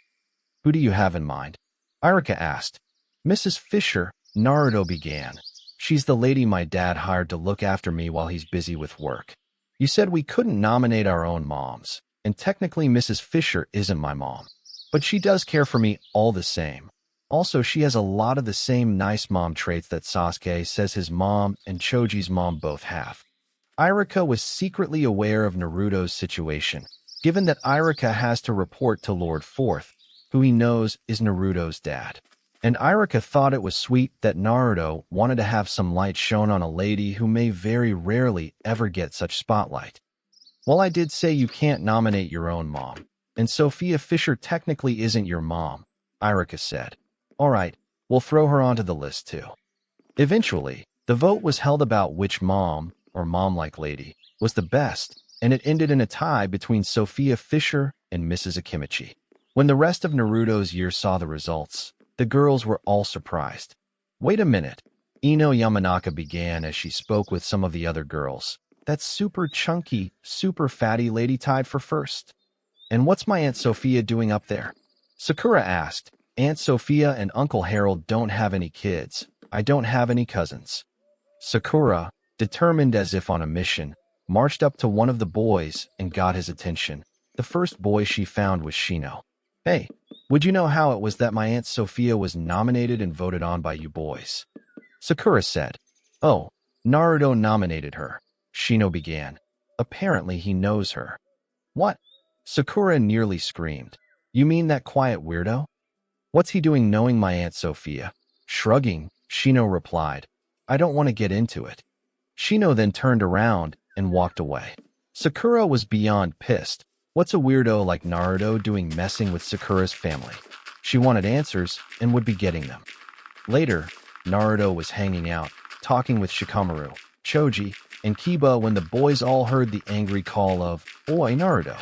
"Who do you have in mind?" Iruka asked. "Mrs. Fisher," Naruto began. "She's the lady my dad hired to look after me while he's busy with work. You said we couldn't nominate our own moms, and technically Mrs. Fisher isn't my mom. But she does care for me all the same. Also, she has a lot of the same nice mom traits that Sasuke says his mom and Choji's mom both have." Iruka was secretly aware of Naruto's situation, given that Iruka has to report to Lord Fourth who he knows is Naruto's dad. And Iruka thought it was sweet that Naruto wanted to have some light shown on a lady who may very rarely ever get such spotlight. Well, I did say you can't nominate your own mom, and Sophia Fisher technically isn't your mom, Iruka said. All right, we'll throw her onto the list too. Eventually, the vote was held about which mom, or mom-like lady, was the best, and it ended in a tie between Sophia Fisher and Mrs. Akimichi. When the rest of Naruto's year saw the results, the girls were all surprised. Wait a minute, Ino Yamanaka began as she spoke with some of the other girls. That super chunky, super fatty lady tied for first. And what's my Aunt Sophia doing up there? Sakura asked. Aunt Sophia and Uncle Harold don't have any kids. I don't have any cousins. Sakura, determined as if on a mission, marched up to one of the boys and got his attention. The first boy she found was Shino. Hey, would you know how it was that my Aunt Sophia was nominated and voted on by you boys? Sakura said. Oh, Naruto nominated her. Shino began. Apparently he knows her. What? Sakura nearly screamed. You mean that quiet weirdo? What's he doing knowing my Aunt Sophia? Shrugging, Shino replied. I don't want to get into it. Shino then turned around and walked away. Sakura was beyond pissed. What's a weirdo like Naruto doing messing with Sakura's family? She wanted answers and would be getting them. Later, Naruto was hanging out, talking with Shikamaru, Choji, and Kiba when the boys all heard the angry call of, Oi, Naruto.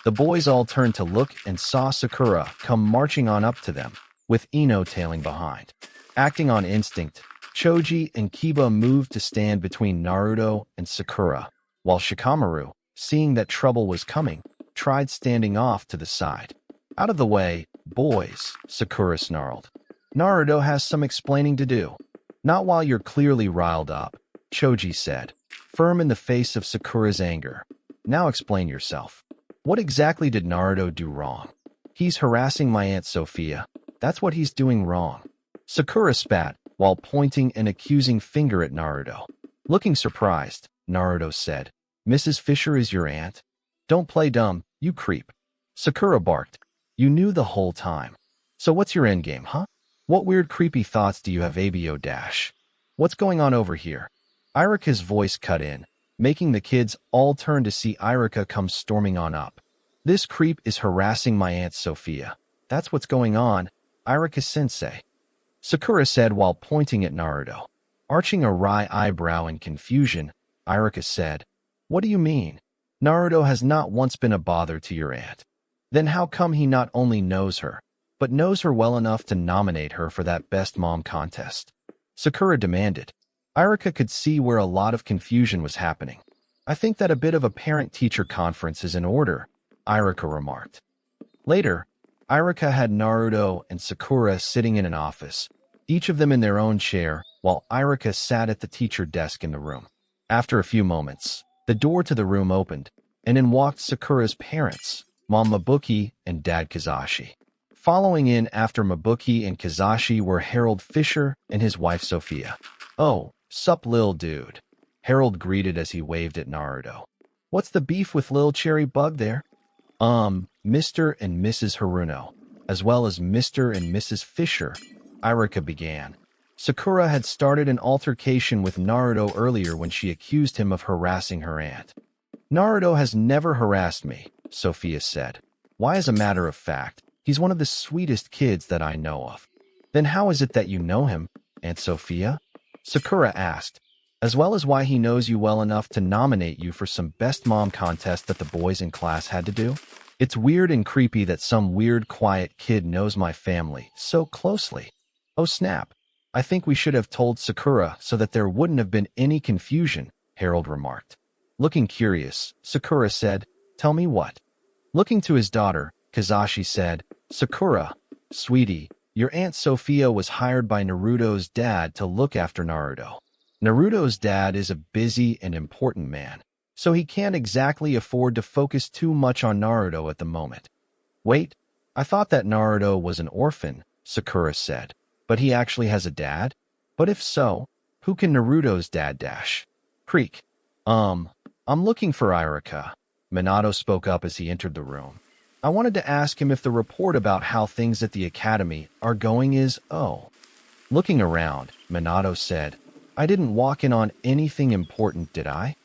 The boys all turned to look and saw Sakura come marching on up to them, with Ino tailing behind. Acting on instinct, Choji and Kiba moved to stand between Naruto and Sakura, while Shikamaru, seeing that trouble was coming, tried standing off to the side. Out of the way, boys, Sakura snarled. Naruto has some explaining to do. Not while you're clearly riled up, Choji said, firm in the face of Sakura's anger. Now explain yourself. What exactly did Naruto do wrong? He's harassing my Aunt Sophia. That's what he's doing wrong. Sakura spat while pointing an accusing finger at Naruto. Looking surprised, Naruto said, Mrs. Fisher is your aunt? Don't play dumb, you creep. Sakura barked. You knew the whole time. So what's your endgame, huh? What weird creepy thoughts do you have, Abo dash? What's going on over here? Iruka's voice cut in, making the kids all turn to see Iruka come storming on up. This creep is harassing my Aunt Sophia. That's what's going on, Iruka-sensei. Sakura said while pointing at Naruto. Arching a wry eyebrow in confusion, Iruka said, What do you mean? Naruto has not once been a bother to your aunt. Then how come he not only knows her, but knows her well enough to nominate her for that Best Mom contest? Sakura demanded. Iruka could see where a lot of confusion was happening. I think that a bit of a parent-teacher conference is in order, Iruka remarked. Later, Iruka had Naruto and Sakura sitting in an office, each of them in their own chair, while Iruka sat at the teacher desk in the room. After a few moments, the door to the room opened, and in walked Sakura's parents, Mom Mabuki and Dad Kazashi. Following in after Mabuki and Kazashi were Harold Fisher and his wife Sophia. Oh, sup lil dude, Harold greeted as he waved at Naruto. What's the beef with lil cherry bug there? Mr. and Mrs. Haruno, as well as Mr. and Mrs. Fisher, Iruka began. Sakura had started an altercation with Naruto earlier when she accused him of harassing her aunt. Naruto has never harassed me, Sophia said. Why, as a matter of fact, he's one of the sweetest kids that I know of. Then how is it that you know him, Aunt Sophia? Sakura asked, as well as why he knows you well enough to nominate you for some Best Mom contest that the boys in class had to do? It's weird and creepy that some weird, quiet kid knows my family so closely. Oh snap. I think we should have told Sakura so that there wouldn't have been any confusion, Harold remarked. Looking curious, Sakura said, Tell me what? Looking to his daughter, Kazashi said, Sakura, sweetie, your Aunt Sophia was hired by Naruto's dad to look after Naruto. Naruto's dad is a busy and important man, so he can't exactly afford to focus too much on Naruto at the moment. Wait, I thought that Naruto was an orphan, Sakura said, but he actually has a dad? But if so, who can Naruto's dad dash? I'm looking for Iruka. Minato spoke up as he entered the room. I wanted to ask him if the report about how things at the academy are going is, oh. Looking around, Minato said, I didn't walk in on anything important, did I?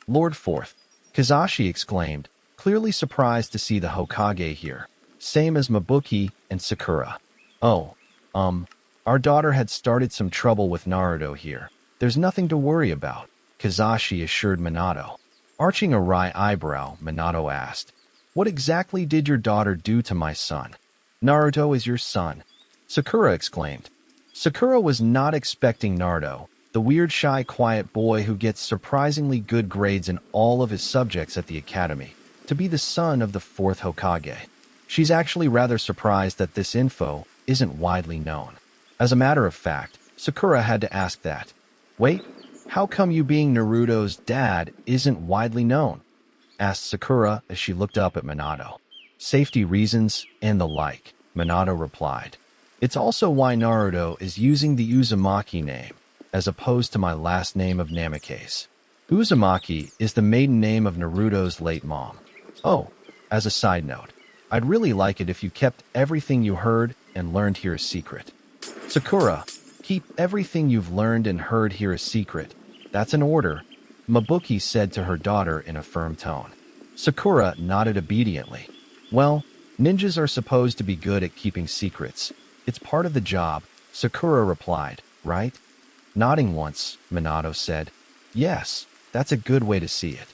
Lord Fourth, Kazashi exclaimed, clearly surprised to see the Hokage here, same as Mabuki and Sakura. Oh, our daughter had started some trouble with Naruto here. There's nothing to worry about, Kazashi assured Minato. Arching a wry eyebrow, Minato asked, what exactly did your daughter do to my son? Naruto is your son, Sakura exclaimed. Sakura was not expecting Naruto, the weird, shy, quiet boy who gets surprisingly good grades in all of his subjects at the academy, to be the son of the Fourth Hokage. She's actually rather surprised that this info isn't widely known. As a matter of fact, Sakura had to ask that. Wait, how come you being Naruto's dad isn't widely known? Asked Sakura as she looked up at Minato. Safety reasons and the like, Minato replied. It's also why Naruto is using the Uzumaki name, as opposed to my last name of Namikaze. Uzumaki is the maiden name of Naruto's late mom. Oh, as a side note, I'd really like it if you kept everything you heard and learned here a secret. Sakura, keep everything you've learned and heard here a secret. That's an order, Mabuki said to her daughter in a firm tone. Sakura nodded obediently. Well, ninjas are supposed to be good at keeping secrets. It's part of the job, Sakura replied, right? Nodding once, Minato said, yes, that's a good way to see it.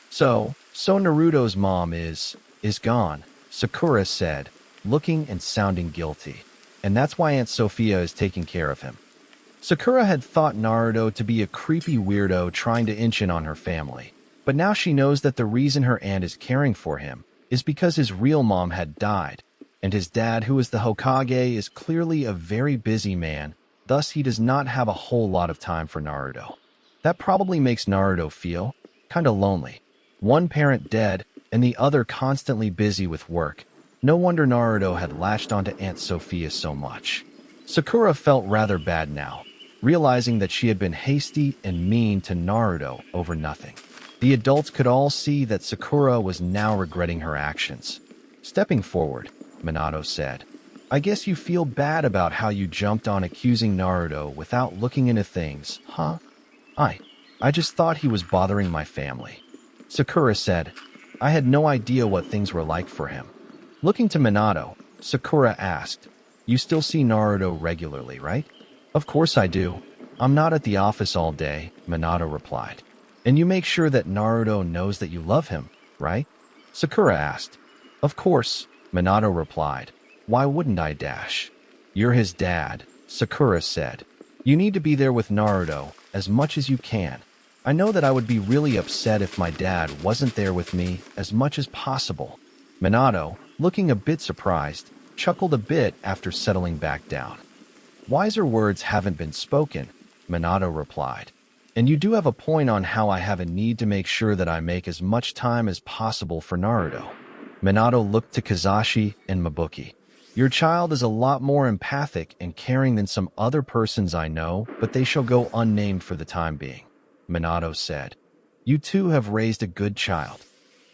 So Naruto's mom is gone, Sakura said, looking and sounding guilty. And that's why Aunt Sophia is taking care of him. Sakura had thought Naruto to be a creepy weirdo trying to inch in on her family, but now she knows that the reason her aunt is caring for him is because his real mom had died, and his dad, who is the Hokage, is clearly a very busy man, thus he does not have a whole lot of time for Naruto. That probably makes Naruto feel kinda lonely. One parent dead, and the other constantly busy with work. No wonder Naruto had latched onto Aunt Sophia so much. Sakura felt rather bad now, realizing that she had been hasty and mean to Naruto over nothing. The adults could all see that Sakura was now regretting her actions. Stepping forward, Minato said, I guess you feel bad about how you jumped on accusing Naruto without looking into things, huh? I just thought he was bothering my family. Sakura said, I had no idea what things were like for him. Looking to Minato, Sakura asked, you still see Naruto regularly, right? Of course I do. I'm not at the office all day, Minato replied. And you make sure that Naruto knows that you love him, right? Sakura asked. Of course, Minato replied. Why wouldn't I dash? You're his dad, Sakura said. You need to be there with Naruto as much as you can. I know that I would be really upset if my dad wasn't there with me as much as possible. Minato, looking a bit surprised, chuckled a bit after settling back down. Wiser words haven't been spoken, Minato replied. And you do have a point on how I have a need to make sure that I make as much time as possible for Naruto. Minato looked to Kazashi and Mabuki. Your child is a lot more empathic and caring than some other persons I know, but they shall go unnamed for the time being, Minato said. You two have raised a good child.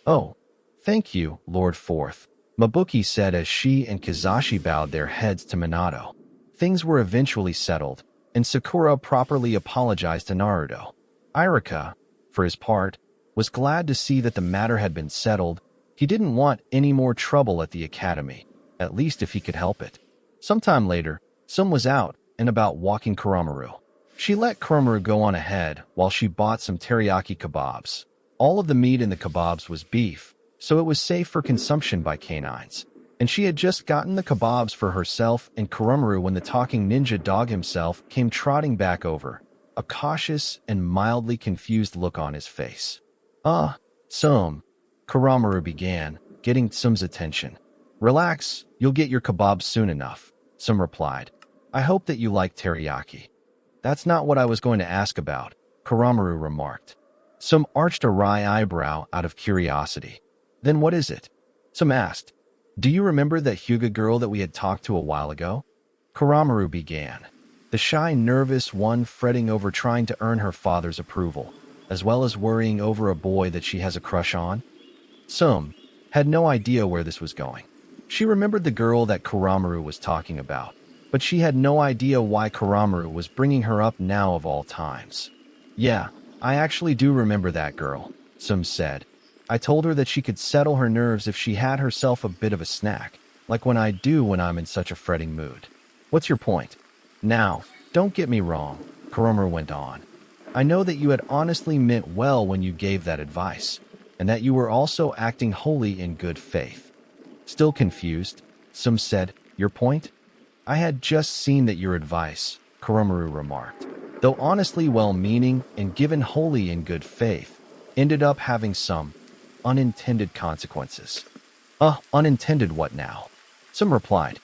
Oh, thank you, Lord Fourth, Mabuki said as she and Kazashi bowed their heads to Minato. Things were eventually settled, and Sakura properly apologized to Naruto. Irika, for his part, was glad to see that the matter had been settled. He didn't want any more trouble at the academy, at least if he could help it. Sometime later, Sum was out and about walking Kuramaru. She let Kuramaru go on ahead while she bought some teriyaki kebabs. All of the meat in the kebabs was beef, so it was safe for consumption by canines. And she had just gotten the kebabs for herself and Kuramaru when the talking ninja dog himself came trotting back over, a cautious and mildly confused look on his face. Sum, Kuramaru began, getting Sum's attention. Relax, you'll get your kebabs soon enough, Sum replied. I hope that you like teriyaki. That's not what I was going to ask about, Kuramaru remarked. Sum arched a wry eyebrow out of curiosity. Then what is it? Sum asked. Do you remember that Hyuga girl that we had talked to a while ago? Kuramaru began, the shy, nervous one fretting over trying to earn her father's approval, as well as worrying over a boy that she has a crush on. Sum, had no idea where this was going. She remembered the girl that Kuramaru was talking about, but she had no idea why Kuramaru was bringing her up now of all times. Yeah, I actually do remember that girl, Sum said. I told her that she could settle her nerves if she had herself a bit of a snack, like when I do when I'm in such a fretting mood. What's your point? Now, don't get me wrong, Kuramaru went on. I know that you had honestly meant well when you gave that advice, and that you were also acting wholly in good faith. Still confused, Sum said, your point? I had just seen that your advice, Kuramaru remarked, though honestly well-meaning and given wholly in good faith, ended up having some unintended consequences. Unintended what now? Sum replied.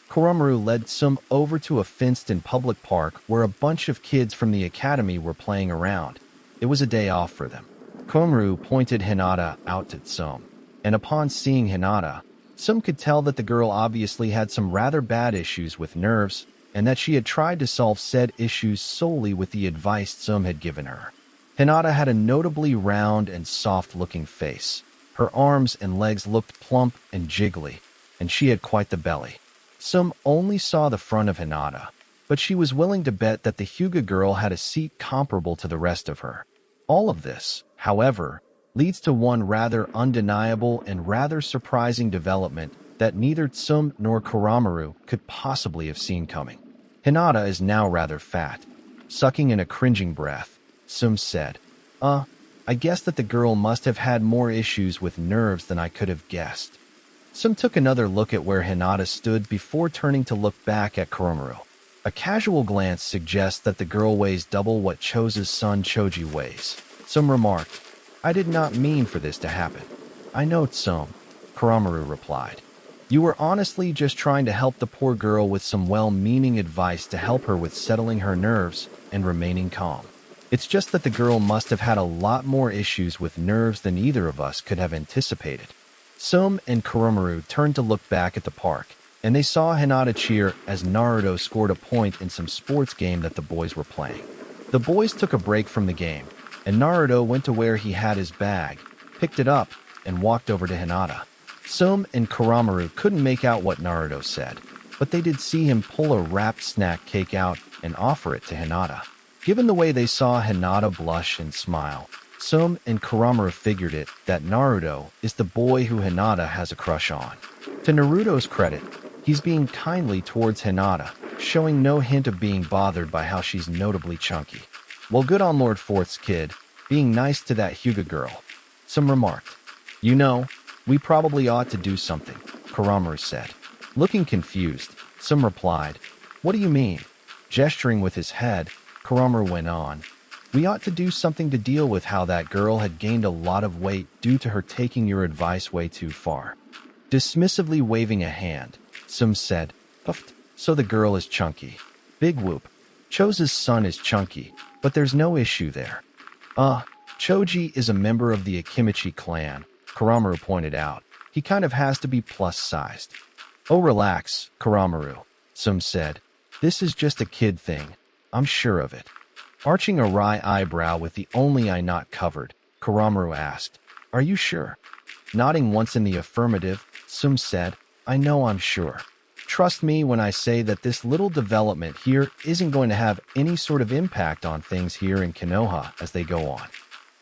Kuramaru led Sum over to a fenced-in public park where a bunch of kids from the academy were playing around. It was a day off for them. Kuramaru pointed Hinata out to Sum, and upon seeing Hinata, Sum could tell that the girl obviously had some rather bad issues with nerves, and that she had tried to solve said issues solely with the advice Sum had given her. Hinata had a notably round and soft-looking face. Her arms and legs looked plump and jiggly, and she had quite the belly. Sum only saw the front of Hinata, but she was willing to bet that the Hyuga girl had a seat comparable to the rest of her. All of this, however, leads to one rather undeniable and rather surprising development that neither Sum nor Kuramaru could possibly have seen coming. Hinata is now rather fat. Sucking in a cringing breath, Sum said, I guess that the girl must have had more issues with nerves than I could have guessed. Sum took another look at where Hinata stood before turning to look back at Kuramaru. A casual glance suggests that the girl weighs double what Cho's son Choji weighs. Sum remarked, I did not mean for this to happen. I know, Sum, Kuramaru replied. You were honestly just trying to help the poor girl with some well-meaning advice to help her with settling her nerves and remaining calm. It's just that the girl must have had a lot more issues with nerves than either of us could have anticipated. Sum and Kuramaru turned to look back at the park, and they saw Hinata cheer as Naruto scored a point in some sports game that the boys were playing. The boys took a break from the game, and Naruto went to where he had his bag, picked it up, and walked over to Hinata. Sum and Kuramaru couldn't make out what Naruto said, but they did see him pull a wrapped snack cake out and offer it to Hinata. Given the way they saw Hinata blush and smile, Sum and Kuramaru figured it that Naruto is the boy who Hinata has a crush on. To Naruto's credit, he's being kindly towards Hinata, showing no hint of being bothered by how she's notably chunky. Well, good on Lord Fourth's kid, being nice to that Hyuga girl. Sum remarked. You know, we probably ought to do something, Kuramaru said. Looking confused, Sum replied, What do you mean? Gesturing with his head, Kuramaru went on. We ought to do something to deal with how that girl had gained a lot of weight due to her taking your advice way too far. Dismissively waving a hand, Sum said, Puffed, so the girl is chunky. Big whoop. Cho's son is chunky, but there's no issue there. Choji is a member of the Uchiha Clan, Kuramaru pointed out. He kind of has to be plus-sized. Oh, relax, Kuramaru, Sum said. This is just a kid thing. I'm sure of it. Arching a wry eyebrow with the only eye not covered, Kuramaru asked, Are you sure? Nodding once in the affirmative, Sum said, I know I'm sure. Trust me when I say that this little development here isn't going to have any sort of impact on things here in Konoha as they go on.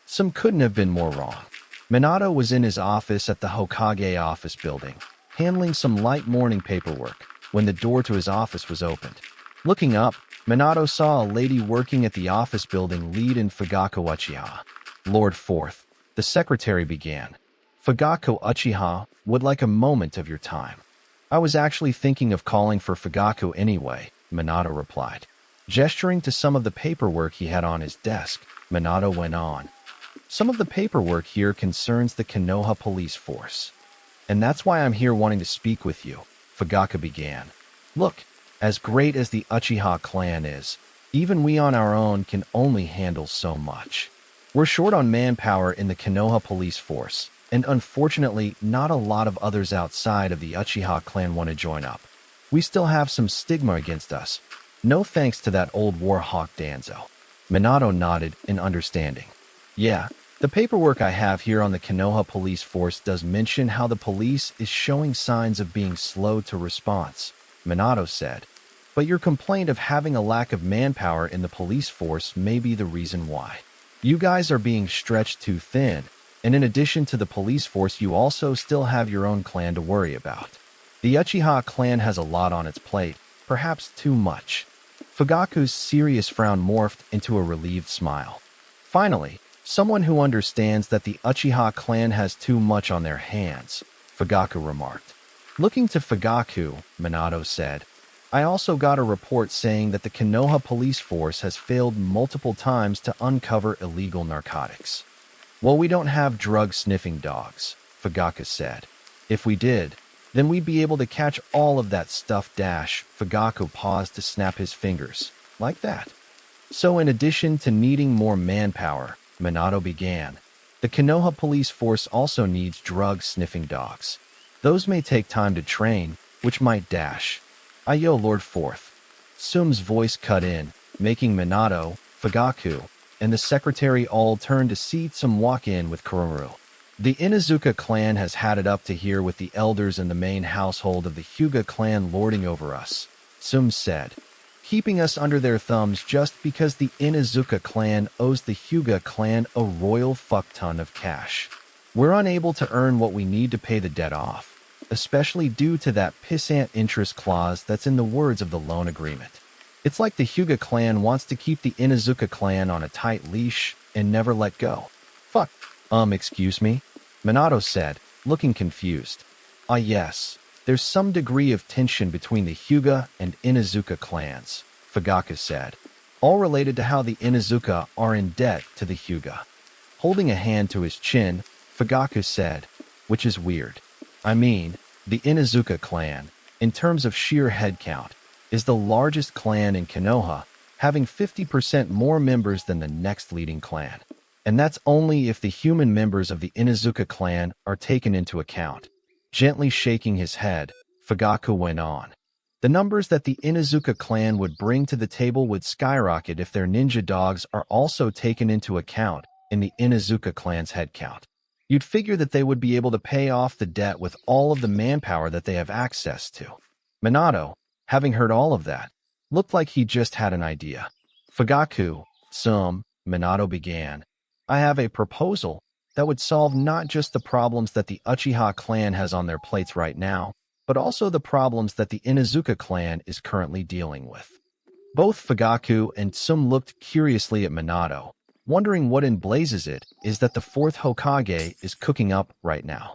Sum couldn't have been more wrong. Minato was in his office at the Hokage office building, handling some light morning paperwork, when the door to his office was opened. Looking up, Minato saw a lady working at the office building lead in Fugaku Uchiha. Lord Fourth, the secretary began. Fugaku Uchiha would like a moment of your time. I was actually thinking of calling for Fugaku anyway, Minato replied. Gesturing to some of the paperwork he had on his desk, Minato went on. Some of the paperwork here concerns the Konoha police force. And that's why I'm here wanting to speak with you, Fugaku began. Look, as great as the Uchiha Clan is, even we on our own can only handle so much. We're short on manpower in the Konoha police force, and unfortunately not a lot of others outside of the Uchiha Clan want to join up. We still have some stigma against us. No thanks to that old war hawk Danzo. Minato nodded in understanding. Yeah, The paperwork I have here on the Konoha police force does mention how the police is showing signs of being slow to response, Minato said. But your complaint of having a lack of manpower in the police force may be the reason why. You guys are being stretched too thin, and in addition to the police force you also still have your own clan to worry about. The Uchiha Clan has a lot on its plate, perhaps too much. Fugaku's serious frown morphed into a relieved smile. Finally, someone who understands that the Uchiha Clan has too much on their hands, Fugaku remarked. Looking to Fugaku, Minato said, I also got a report saying that the Konoha police force has failed multiple times to uncover illegal narcotics. Well, we don't have drug-sniffing dogs, Fugaku said. If we did, then we'd be able to catch all of that stuff. Fugaku paused to snap his fingers, like that. So in addition to needing more manpower, Minato began, the Konoha police force also needs drug-sniffing dogs. Those may take time to train, which might Ayo Lord Fourth. Sum's voice cut in, making Minato, Fugaku, and the secretary all turn to see Sum walk in with Kurama. The Inuzuka clan has had it up to here with the elders and the main household of the Hyuga clan lording over us, Sum said, keeping us under their thumbs just because the Inuzuka clan owes the Hyuga clan a royal fuckton of cash. We're unable to earn what we need to pay the debt off, especially due to that pissant interest clause that's in the words of the loan agreement. It's like the Hyuga clan wants to keep the Inuzuka clan on a tight leash and never let go. Fuck. Excuse me? Minato said, looking confused. Yes. There's some degree of tension between the Hyuga and Inuzuka clans, Fugaku said, all related to how the Inuzuka are in debt to the Hyuga. Holding a hand to his chin, Fugaku said, which is weird. I mean, the Inuzuka clan, in terms of sheer headcount, is the largest clan in Konoha, having 50% more members than the next leading clan. And that's only if the human members of the Inuzuka clan are taken into account. Gently shaking his head, Fugaku went on. The numbers that the Inuzuka clan would bring to the table would skyrocket if their ninja dogs are also taken into account in the Inuzuka clan's headcount. You'd figure that they would be able to pay off the debt with all of the manpower that they have access to. Minato, having heard all of that, looked like he just had an idea. Fugaku, Minato began. I have a proposal that would solve not just the problems that the Uchiha clan has on their plates right now, but also the problems that the Inuzuka clan is currently dealing with. Both Fugaku and Sum looked curiously at Minato, wondering what in blazes it is that the Fourth Hokage is cooking up right now.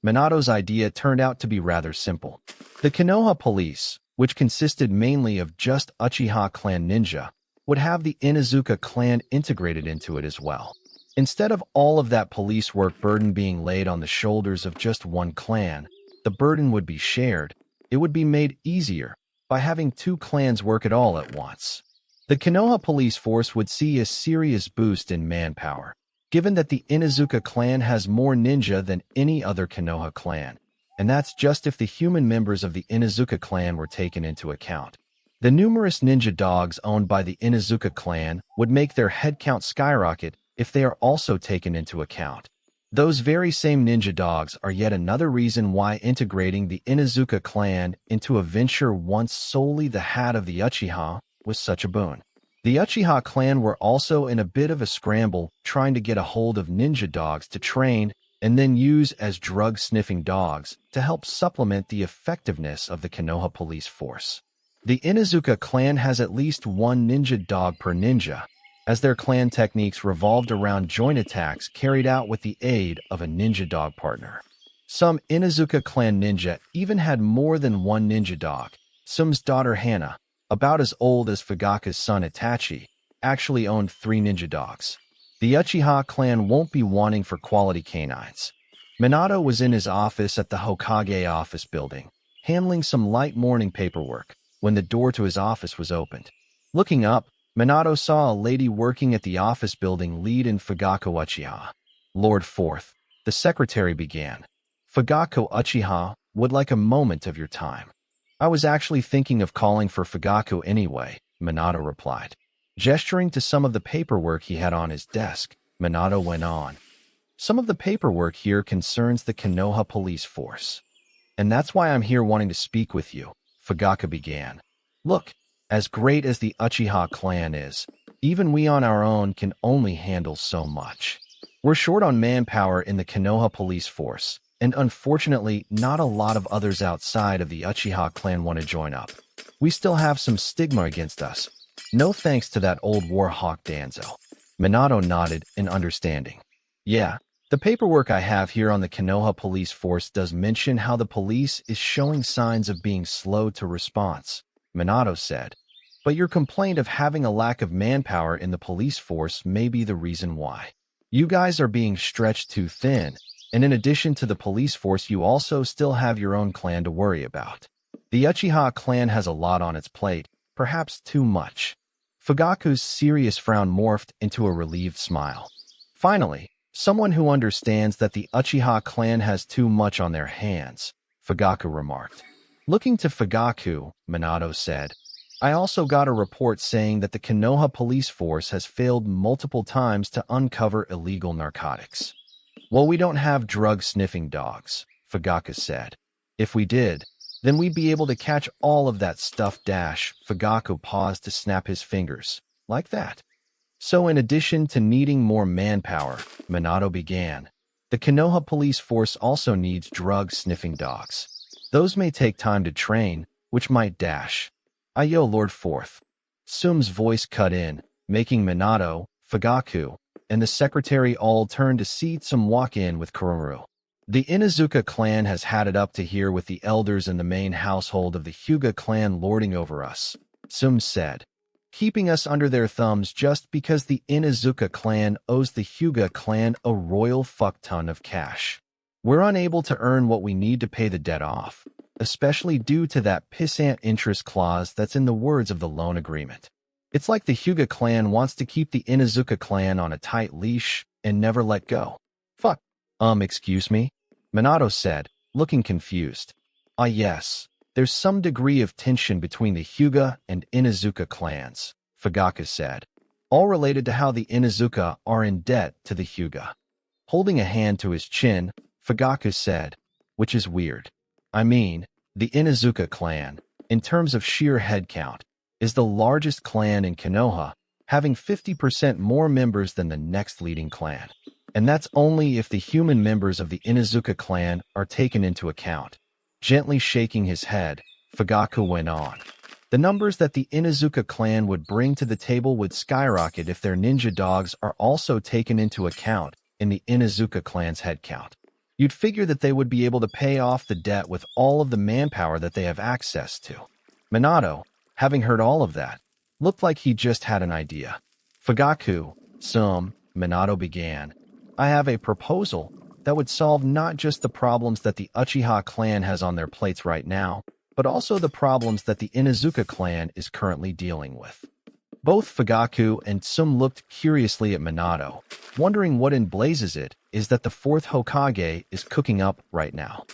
Minato's idea turned out to be rather simple. The Konoha police, which consisted mainly of just Uchiha clan ninja, would have the Inuzuka clan integrated into it as well. Instead of all of that police work burden being laid on the shoulders of just one clan, the burden would be shared. It would be made easier by having two clans work it all at once. The Konoha police force would see a serious boost in manpower, given that the Inuzuka clan has more ninja than any other Konoha clan, and that's just if the human members of the Inuzuka clan were taken into account. The numerous ninja dogs owned by the Inuzuka clan would make their headcount skyrocket if they are also taken into account. Those very same ninja dogs are yet another reason why integrating the Inuzuka clan into a venture once solely the hat of the Uchiha was such a boon. The Uchiha clan were also in a bit of a scramble trying to get a hold of ninja dogs to train and then use as drug-sniffing dogs to help supplement the effectiveness of the Konoha police force. The Inuzuka clan has at least one ninja dog per ninja, as their clan techniques revolved around joint attacks carried out with the aid of a ninja dog partner. Some Inuzuka clan ninja even had more than one ninja dog. Sum's daughter Hana, about as old as Fugaku's son Itachi, actually owned 3 ninja dogs. The Uchiha clan won't be wanting for quality canines. Minato was in his office at the Hokage office building, handling some light morning paperwork, when the door to his office was opened. Looking up, Minato saw a lady working at the office building lead in Fugaku Uchiha. Lord Fourth, the secretary began. Fugaku Uchiha would like a moment of your time. I was actually thinking of calling for Fugaku anyway, Minato replied, gesturing to some of the paperwork he had on his desk. Minato went on. Some of the paperwork here concerns the Konoha police force. And that's why I'm here wanting to speak with you, Fugaku began. Look, as great as the Uchiha clan is, even we on our own can only handle so much. We're short on manpower in the Konoha police force, and unfortunately not a lot of others outside of the Uchiha clan want to join up. We still have some stigma against us. No thanks to that old war hawk Danzo. Minato nodded in understanding. Yeah, the paperwork I have here on the Konoha police force does mention how the police is showing signs of being slow to response, Minato said. But your complaint of having a lack of manpower in the police force may be the reason why. You guys are being stretched too thin, and in addition to the police force you also still have your own clan to worry about. The Uchiha clan has a lot on its plate, perhaps too much. Fugaku's serious frown morphed into a relieved smile. Finally, someone who understands that the Uchiha clan has too much on their hands, Fugaku remarked. Looking to Fugaku, Minato said, I also got a report saying that the Konoha police force has failed multiple times to uncover illegal narcotics. Well, we don't have drug-sniffing dogs, Fugaku said. If we did, then we'd be able to catch all of that stuff. Fugaku paused to snap his fingers. Like that. So in addition to needing more manpower, Minato began, the Konoha police force also needs drug-sniffing dogs. Those may take time to train, which might Ayo Lord Fourth. Sum's voice cut in, making Minato, Fugaku, and the secretary all turn to see Sum walk in with Kurama. The Inuzuka clan has had it up to here with the elders in the main household of the Hyuga clan lording over us, Sum said, keeping us under their thumbs just because the Inuzuka clan owes the Hyuga clan a royal fuck-ton of cash. We're unable to earn what we need to pay the debt off, especially due to that pissant interest clause that's in the words of the loan agreement. It's like the Hyuga clan wants to keep the Inuzuka clan on a tight leash and never let go. Fuck. Excuse me? Minato said, looking confused. Yes. There's some degree of tension between the Hyuga and Inuzuka clans, Fugaku said, all related to how the Inuzuka are in debt to the Hyuga. Holding a hand to his chin, Fugaku said, which is weird. I mean, the Inuzuka clan, in terms of sheer headcount, is the largest clan in Konoha, having 50% more members than the next leading clan. And that's only if the human members of the Inuzuka clan are taken into account. Gently shaking his head, Fugaku went on. The numbers that the Inuzuka clan would bring to the table would skyrocket if their ninja dogs are also taken into account in the Inuzuka clan's headcount. You'd figure that they would be able to pay off the debt with all of the manpower that they have access to. Minato, having heard all of that, looked like he just had an idea. Fugaku, Minato began, I have a proposal that would solve not just the problems that the Uchiha clan has on their plates right now, but also the problems that the Inuzuka clan is currently dealing with. Both Fugaku and Sum looked curiously at Minato, wondering what in blazes it is that the Fourth Hokage is cooking up right now.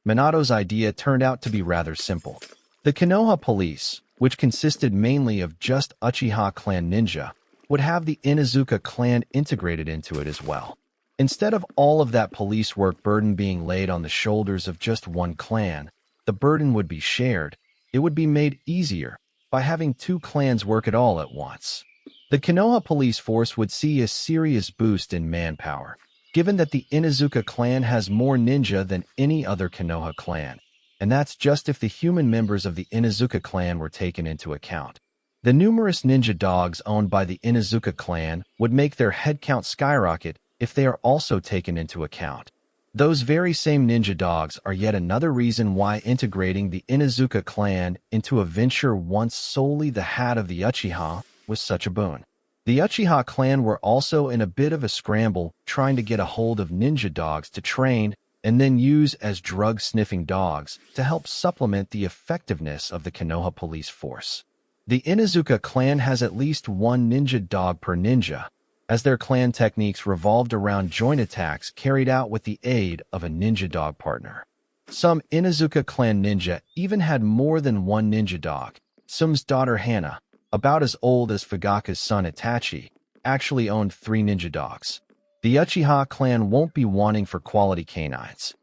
Minato's idea turned out to be rather simple. The Konoha police, which consisted mainly of just Uchiha clan ninja, would have the Inuzuka clan integrated into it as well. Instead of all of that police work burden being laid on the shoulders of just one clan, the burden would be shared. It would be made easier by having two clans work it all at once. The Konoha police force would see a serious boost in manpower, given that the Inuzuka clan has more ninja than any other Konoha clan, and that's just if the human members of the Inuzuka clan were taken into account. The numerous ninja dogs owned by the Inuzuka clan would make their headcount skyrocket if they are also taken into account. Those very same ninja dogs are yet another reason why integrating the Inuzuka clan into a venture once solely the hat of the Uchiha was such a boon. The Uchiha clan were also in a bit of a scramble trying to get a hold of ninja dogs to train and then use as drug-sniffing dogs to help supplement the effectiveness of the Konoha police force. The Inuzuka clan has at least one ninja dog per ninja, as their clan techniques revolved around joint attacks carried out with the aid of a ninja dog partner. Some Inuzuka clan ninja even had more than one ninja dog. Sum's daughter Hana, about as old as Fugaku's son Itachi, actually owned 3 ninja dogs. The Uchiha clan won't be wanting for quality canines.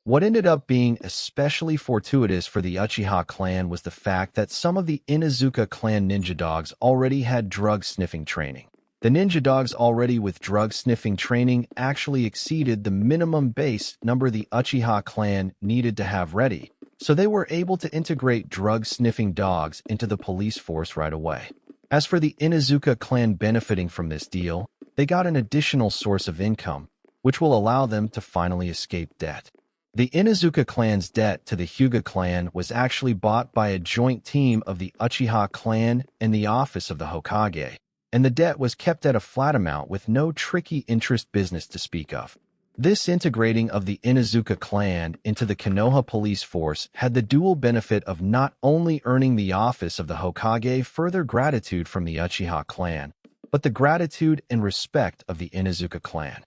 What ended up being especially fortuitous for the Uchiha clan was the fact that some of the Inuzuka clan ninja dogs already had drug-sniffing training. The ninja dogs already with drug-sniffing training actually exceeded the minimum base number the Uchiha clan needed to have ready, so they were able to integrate drug-sniffing dogs into the police force right away. As for the Inuzuka clan benefiting from this deal, they got an additional source of income, which will allow them to finally escape debt. The Inuzuka clan's debt to the Hyuga clan was actually bought by a joint team of the Uchiha clan and the office of the Hokage, and the debt was kept at a flat amount with no tricky interest business to speak of. This integrating of the Inuzuka clan into the Konoha police force had the dual benefit of not only earning the office of the Hokage further gratitude from the Uchiha clan, but the gratitude and respect of the Inuzuka clan.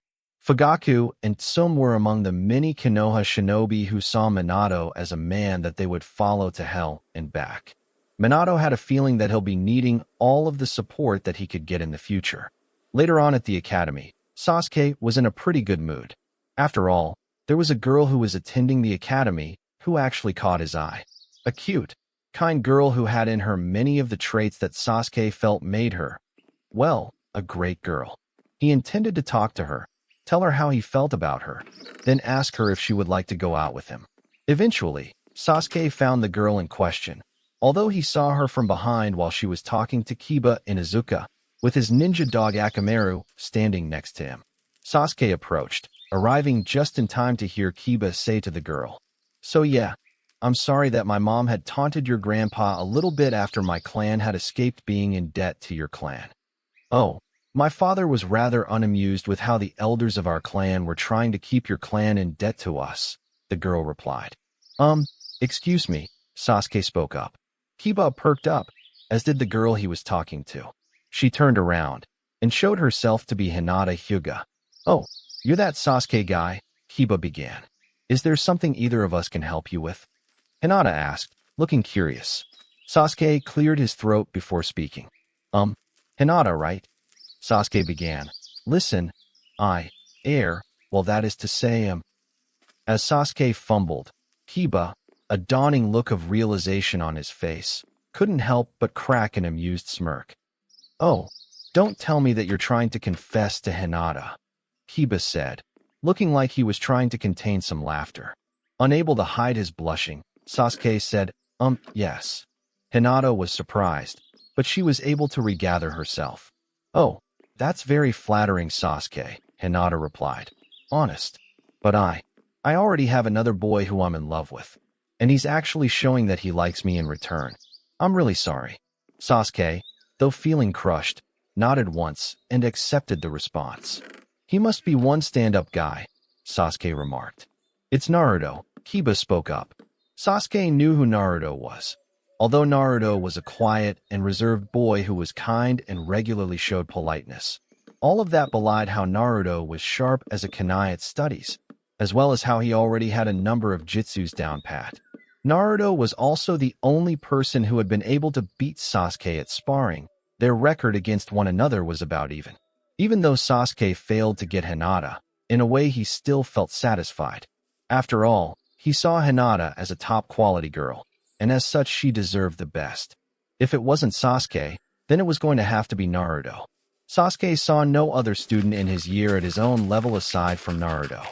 Fugaku and Tsum were among the many Konoha shinobi who saw Minato as a man that they would follow to hell and back. Minato had a feeling that he'll be needing all of the support that he could get in the future. Later on at the academy, Sasuke was in a pretty good mood. After all, there was a girl who was attending the academy who actually caught his eye. A cute, kind girl who had in her many of the traits that Sasuke felt made her, well, a great girl. He intended to talk to her, tell her how he felt about her, then ask her if she would like to go out with him. Eventually, Sasuke found the girl in question, although he saw her from behind while she was talking to Kiba Inuzuka, with his ninja dog Akamaru standing next to him. Sasuke approached, arriving just in time to hear Kiba say to the girl, "So yeah, I'm sorry that my mom had taunted your grandpa a little bit after my clan had escaped being in debt to your clan." "Oh, my father was rather unamused with how the elders of our clan were trying to keep your clan in debt to us," the girl replied. Excuse me," Sasuke spoke up. Kiba perked up, as did the girl he was talking to. She turned around and showed herself to be Hinata Hyuga. "Oh, you're that Sasuke guy," Kiba began. "Is there something either of us can help you with?" Hinata asked, looking curious. Sasuke cleared his throat before speaking. Hinata, right?" Sasuke began. "Listen, well, that is to say, As Sasuke fumbled, Kiba, a dawning look of realization on his face, couldn't help but crack an amused smirk. "Oh, don't tell me that you're trying to confess to Hinata," Kiba said, looking like he was trying to contain some laughter. Unable to hide his blushing, Sasuke said, yes." Hinata was surprised, but she was able to regather herself. "Oh, that's very flattering, Sasuke," Hinata replied. "Honest. But I already have another boy who I'm in love with, and he's actually showing that he likes me in return. I'm really sorry." Sasuke, though feeling crushed, nodded once and accepted the response. "He must be one stand-up guy," Sasuke remarked. "It's Naruto," Kiba spoke up. Sasuke knew who Naruto was. Although Naruto was a quiet and reserved boy who was kind and regularly showed politeness, all of that belied how Naruto was sharp as a kunai at studies, as well as how he already had a number of jutsus down pat. Naruto was also the only person who had been able to beat Sasuke at sparring. Their record against one another was about even. Even though Sasuke failed to get Hinata, in a way he still felt satisfied. After all, he saw Hinata as a top-quality girl, and as such she deserved the best. If it wasn't Sasuke, then it was going to have to be Naruto. Sasuke saw no other student in his year at his own level aside from Naruto.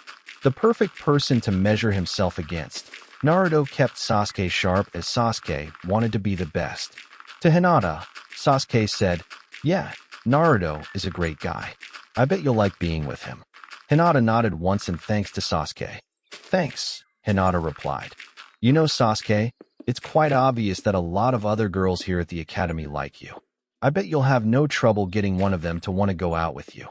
The perfect person to measure himself against. Naruto kept Sasuke sharp as Sasuke wanted to be the best. To Hinata, Sasuke said, "Yeah, Naruto is a great guy. I bet you'll like being with him." Hinata nodded once in thanks to Sasuke. "Thanks," Hinata replied. "You know, Sasuke, it's quite obvious that a lot of other girls here at the academy like you. I bet you'll have no trouble getting one of them to want to go out with you."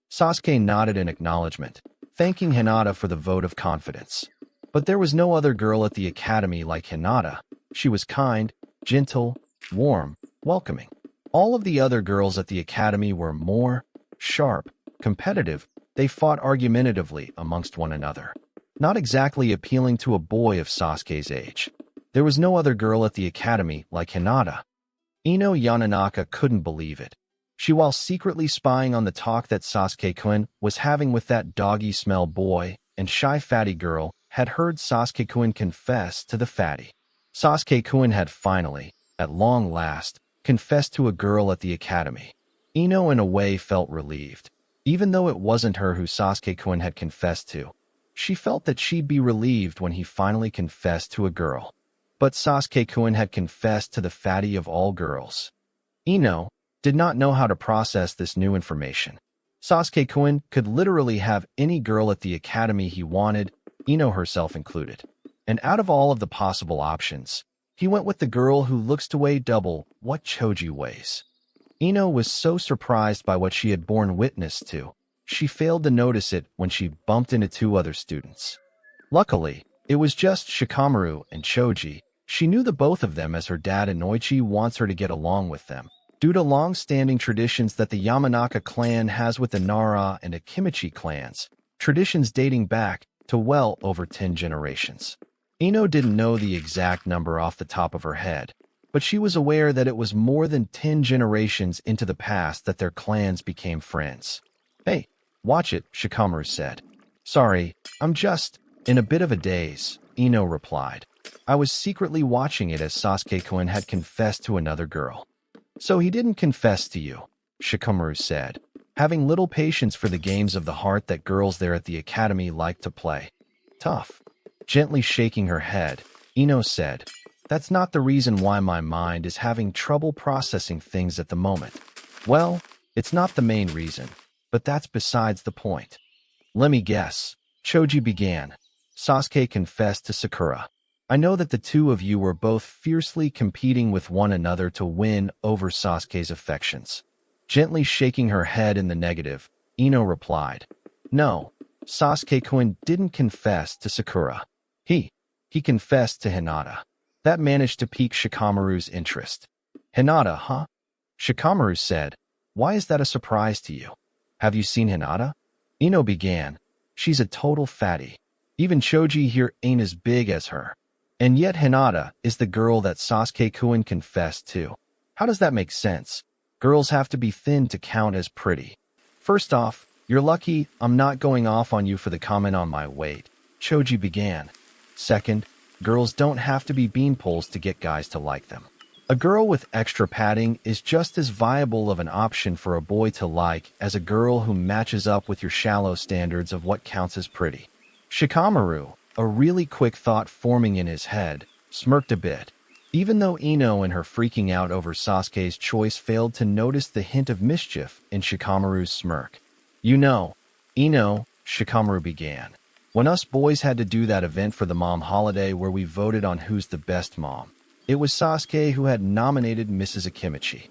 Sasuke nodded in acknowledgement, thanking Hinata for the vote of confidence. But there was no other girl at the academy like Hinata. She was kind, gentle, warm, welcoming. All of the other girls at the academy were more sharp, competitive. They fought argumentatively amongst one another, not exactly appealing to a boy of Sasuke's age. There was no other girl at the academy like Hinata. Ino Yamanaka couldn't believe it. She while secretly spying on the talk that Sasuke-kun was having with that doggy-smell boy and shy fatty girl, had heard Sasuke-kun confess to the fatty. Sasuke-kun had finally, at long last, confessed to a girl at the academy. Ino in a way felt relieved. Even though it wasn't her who Sasuke-kun had confessed to, she felt that she'd be relieved when he finally confessed to a girl. But Sasuke-kun had confessed to the fatty of all girls. Ino did not know how to process this new information. Sasuke-kun could literally have any girl at the academy he wanted, Ino herself included. And out of all of the possible options, he went with the girl who looks to weigh double what Choji weighs. Ino was so surprised by what she had borne witness to, she failed to notice it when she bumped into two other students. Luckily, it was just Shikamaru and Choji. She knew the both of them as her dad Inoichi wants her to get along with them, due to long-standing traditions that the Yamanaka clan has with the Nara and Akimichi clans, traditions dating back to well over 10 generations. Ino didn't know the exact number off the top of her head, but she was aware that it was more than 10 generations into the past that their clans became friends. "Hey, watch it," Shikamaru said. "Sorry, I'm just in a bit of a daze," Ino replied. "I was secretly watching it as Sasuke-kun had confessed to another girl." "So he didn't confess to you," Shikamaru said, having little patience for the games of the heart that girls there at the academy like to play. "Tough." Gently shaking her head, Ino said, "That's not the reason why my mind is having trouble processing things at the moment." "Well, it's not the main reason, but that's besides the point." "Let me guess," Choji began. "Sasuke confessed to Sakura. I know that the two of you were both fiercely competing with one another to win over Sasuke's affections." Gently shaking her head in the negative, Ino replied, "No, Sasuke-kun didn't confess to Sakura. He confessed to Hinata." That managed to pique Shikamaru's interest. "Hinata, huh?" Shikamaru said, "Why is that a surprise to you? Have you seen Hinata?" Ino began, "She's a total fatty. Even Choji here ain't as big as her. And yet Hinata is the girl that Sasuke-kun confessed to. How does that make sense? Girls have to be thin to count as pretty." "First off, you're lucky I'm not going off on you for the comment on my weight," Choji began. "Second, girls don't have to be beanpoles to get guys to like them. A girl with extra padding is just as viable of an option for a boy to like as a girl who matches up with your shallow standards of what counts as pretty." Shikamaru, a really quick thought forming in his head, smirked a bit. Even though Ino in her freaking out over Sasuke's choice failed to notice the hint of mischief in Shikamaru's smirk. "You know, Ino," Shikamaru began, "when us boys had to do that event for the mom holiday where we voted on who's the best mom, it was Sasuke who had nominated Mrs. Akimichi."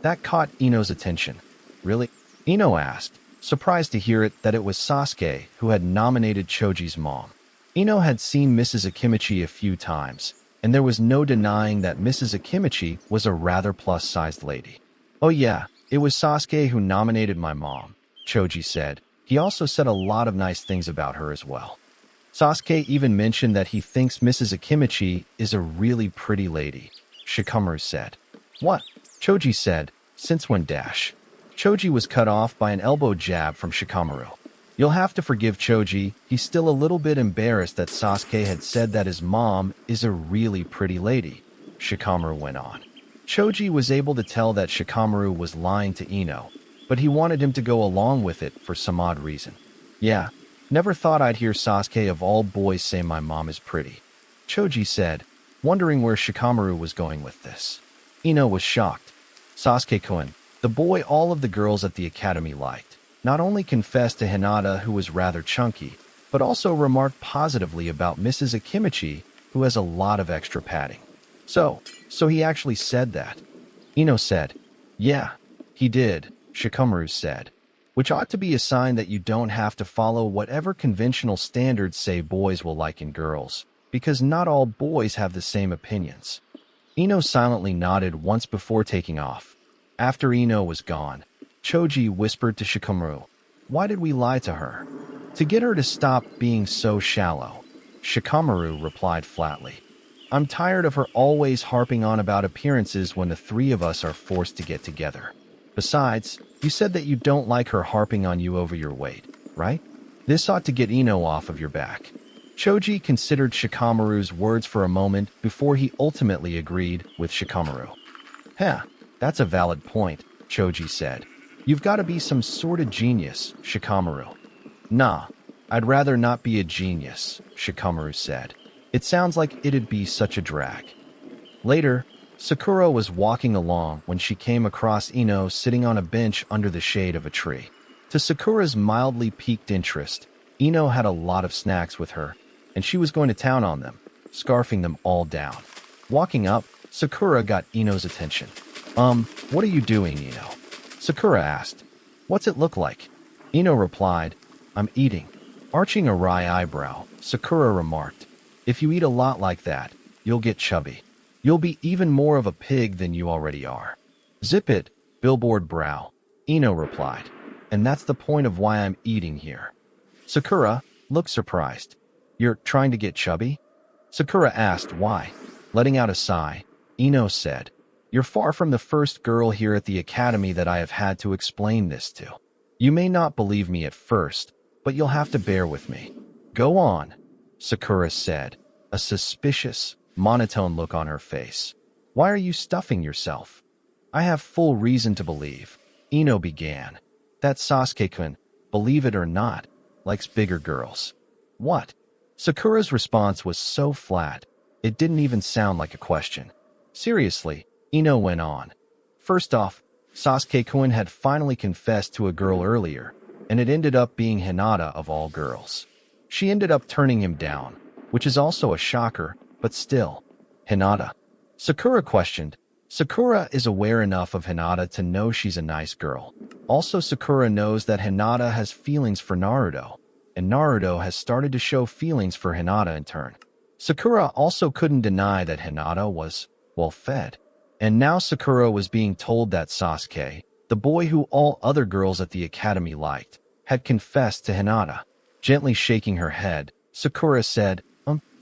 That caught Ino's attention. "Really?" Ino asked, surprised to hear that it was Sasuke who had nominated Choji's mom. Ino had seen Mrs. Akimichi a few times, and there was no denying that Mrs. Akimichi was a rather plus-sized lady. "Oh yeah, it was Sasuke who nominated my mom," Choji said. He also said a lot of nice things about her as well. Sasuke even mentioned that he thinks Mrs. Akimichi is a really pretty lady, Shikamaru said. "What?" Choji said. "Since when dash?" Choji was cut off by an elbow jab from Shikamaru. "You'll have to forgive Choji, he's still a little bit embarrassed that Sasuke had said that his mom is a really pretty lady," Shikamaru went on. Choji was able to tell that Shikamaru was lying to Ino, but he wanted him to go along with it for some odd reason. "Yeah, never thought I'd hear Sasuke of all boys say my mom is pretty," Choji said, wondering where Shikamaru was going with this. Ino was shocked. Sasuke-kun, the boy all of the girls at the academy liked, not only confessed to Hinata, who was rather chunky, but also remarked positively about Mrs. Akimichi, who has a lot of extra padding. So he actually said that?" Ino said. "Yeah, he did," Shikamaru said, "which ought to be a sign that you don't have to follow whatever conventional standards say boys will like in girls, because not all boys have the same opinions." Ino silently nodded once before taking off. After Ino was gone, Choji whispered to Shikamaru, "Why did we lie to her?" "To get her to stop being so shallow," Shikamaru replied flatly. "I'm tired of her always harping on about appearances when the three of us are forced to get together." Besides, you said that you don't like her harping on you over your weight, right? This ought to get Ino off of your back. Choji considered Shikamaru's words for a moment before he ultimately agreed with Shikamaru. Heh, that's a valid point, Choji said. You've got to be some sort of genius, Shikamaru. Nah, I'd rather not be a genius, Shikamaru said. It sounds like it'd be such a drag. Later, Sakura was walking along when she came across Ino sitting on a bench under the shade of a tree. To Sakura's mildly piqued interest, Ino had a lot of snacks with her, and she was going to town on them, scarfing them all down. Walking up, Sakura got Ino's attention. What are you doing, Ino? Sakura asked. What's it look like? Ino replied, I'm eating. Arching a wry eyebrow, Sakura remarked, if you eat a lot like that, you'll get chubby. You'll be even more of a pig than you already are. Zip it, billboard brow, Ino replied. And that's the point of why I'm eating here. Sakura looked surprised. You're trying to get chubby? Sakura asked why. Letting out a sigh, Ino said, You're far from the first girl here at the academy that I have had to explain this to. You may not believe me at first, but you'll have to bear with me. Go on, Sakura said, a suspicious, monotone look on her face. Why are you stuffing yourself? I have full reason to believe, Ino began, that Sasuke-kun, believe it or not, likes bigger girls. What? Sakura's response was so flat, it didn't even sound like a question. Seriously, Ino went on. First off, Sasuke-kun had finally confessed to a girl earlier, and it ended up being Hinata of all girls. She ended up turning him down, which is also a shocker, but still. Hinata? Sakura questioned. Sakura is aware enough of Hinata to know she's a nice girl. Also, Sakura knows that Hinata has feelings for Naruto, and Naruto has started to show feelings for Hinata in turn. Sakura also couldn't deny that Hinata was, well fed. And now Sakura was being told that Sasuke, the boy who all other girls at the academy liked, had confessed to Hinata. Gently shaking her head, Sakura said,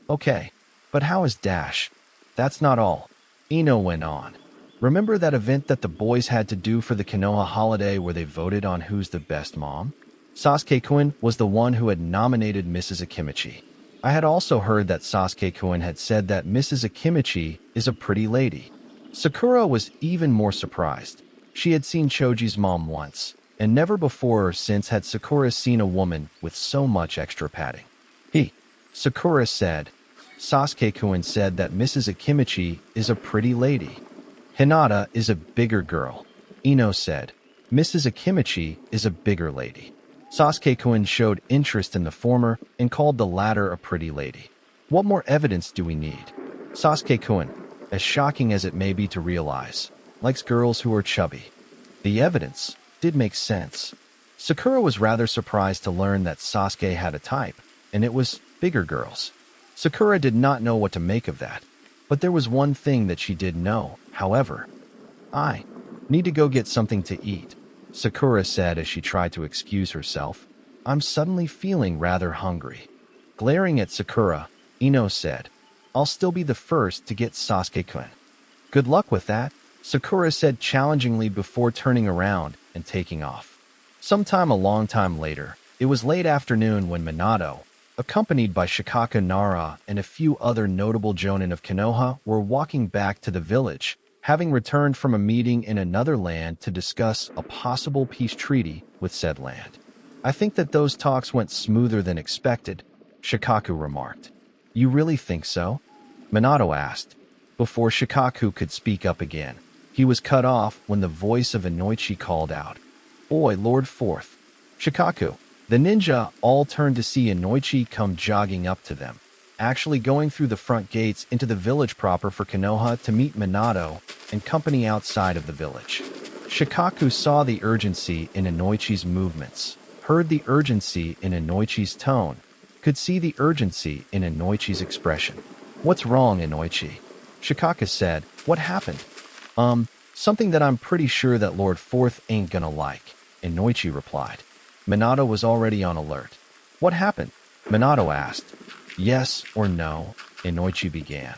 okay. But how is Dash? That's not all. Ino went on. Remember that event that the boys had to do for the Konoha holiday where they voted on who's the best mom? Sasuke-kun was the one who had nominated Mrs. Akimichi. I had also heard that Sasuke-kun had said that Mrs. Akimichi is a pretty lady. Sakura was even more surprised. She had seen Choji's mom once, and never before or since had Sakura seen a woman with so much extra padding. Sakura said, Sasuke-kun said that Mrs. Akimichi is a pretty lady. Hinata is a bigger girl. Ino said, Mrs. Akimichi is a bigger lady. Sasuke-kun showed interest in the former and called the latter a pretty lady. What more evidence do we need? Sasuke-kun, as shocking as it may be to realize, likes girls who are chubby. The evidence did make sense. Sakura was rather surprised to learn that Sasuke had a type, and it was bigger girls. Sakura did not know what to make of that, but there was one thing that she did know, however. I need to go get something to eat, Sakura said as she tried to excuse herself. I'm suddenly feeling rather hungry. Glaring at Sakura, Ino said, I'll still be the first to get Sasuke-kun. Good luck with that, Sakura said challengingly before turning around and taking off. Sometime a long time later, it was late afternoon when Minato, accompanied by Shikaka Nara and a few other notable jonin of Konoha, were walking back to the village, having returned from a meeting in another land to discuss a possible peace treaty with said land. I think that those talks went smoother than expected, Shikaku remarked. You really think so? Minato asked. Before Shikaku could speak up again, he was cut off when the voice of Inoichi called out, Oi, Lord Fourth. Shikaku. The ninja all turned to see Inoichi come jogging up to them, actually going through the front gates into the village proper for Konoha to meet Minato and company outside of the village. Shikaku saw the urgency in Inoichi's movements, heard the urgency in Inoichi's tone, could see the urgency in Inoichi's expression. What's wrong, Inoichi? Shikaka said, What happened? Something that I'm pretty sure that Lord Fourth ain't gonna like, Inoichi replied. Minato was already on alert. What happened? Minato asked. Yes or no, Inoichi began.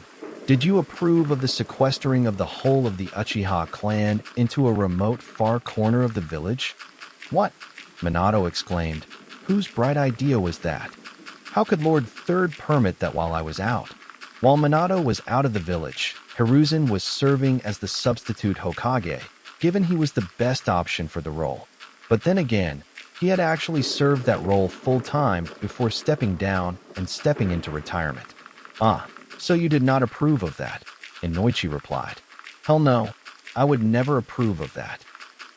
Did you approve of the sequestering of the whole of the Uchiha clan into a remote far corner of the village? What? Minato exclaimed. Whose bright idea was that? How could Lord Third permit that while I was out? While Minato was out of the village, Hiruzen was serving as the substitute Hokage, given he was the best option for the role. But then again, he had actually served that role full-time before stepping down and stepping into retirement. Ah, so you did not approve of that, Inoichi replied. Hell no, I would never approve of that,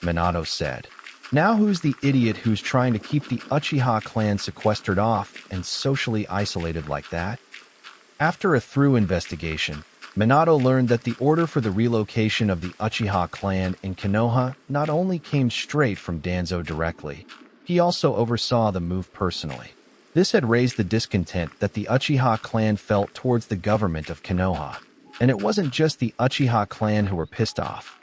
Minato said. Now who's the idiot who's trying to keep the Uchiha clan sequestered off and socially isolated like that? After a thorough investigation, Minato learned that the order for the relocation of the Uchiha clan in Konoha not only came straight from Danzo directly, he also oversaw the move personally. This had raised the discontent that the Uchiha clan felt towards the government of Konoha, and it wasn't just the Uchiha clan who were pissed off.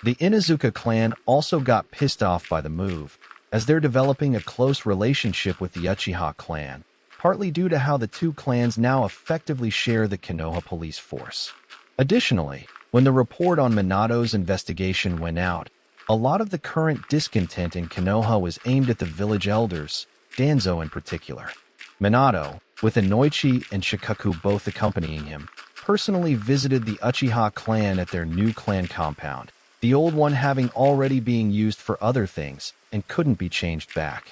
The Inuzuka clan also got pissed off by the move, as they're developing a close relationship with the Uchiha clan, partly due to how the two clans now effectively share the Konoha police force. Additionally, when the report on Minato's investigation went out, a lot of the current discontent in Konoha was aimed at the village elders, Danzo in particular. Minato, with Inoichi and Shikaku both accompanying him, personally visited the Uchiha clan at their new clan compound, the old one having already been used for other things and couldn't be changed back.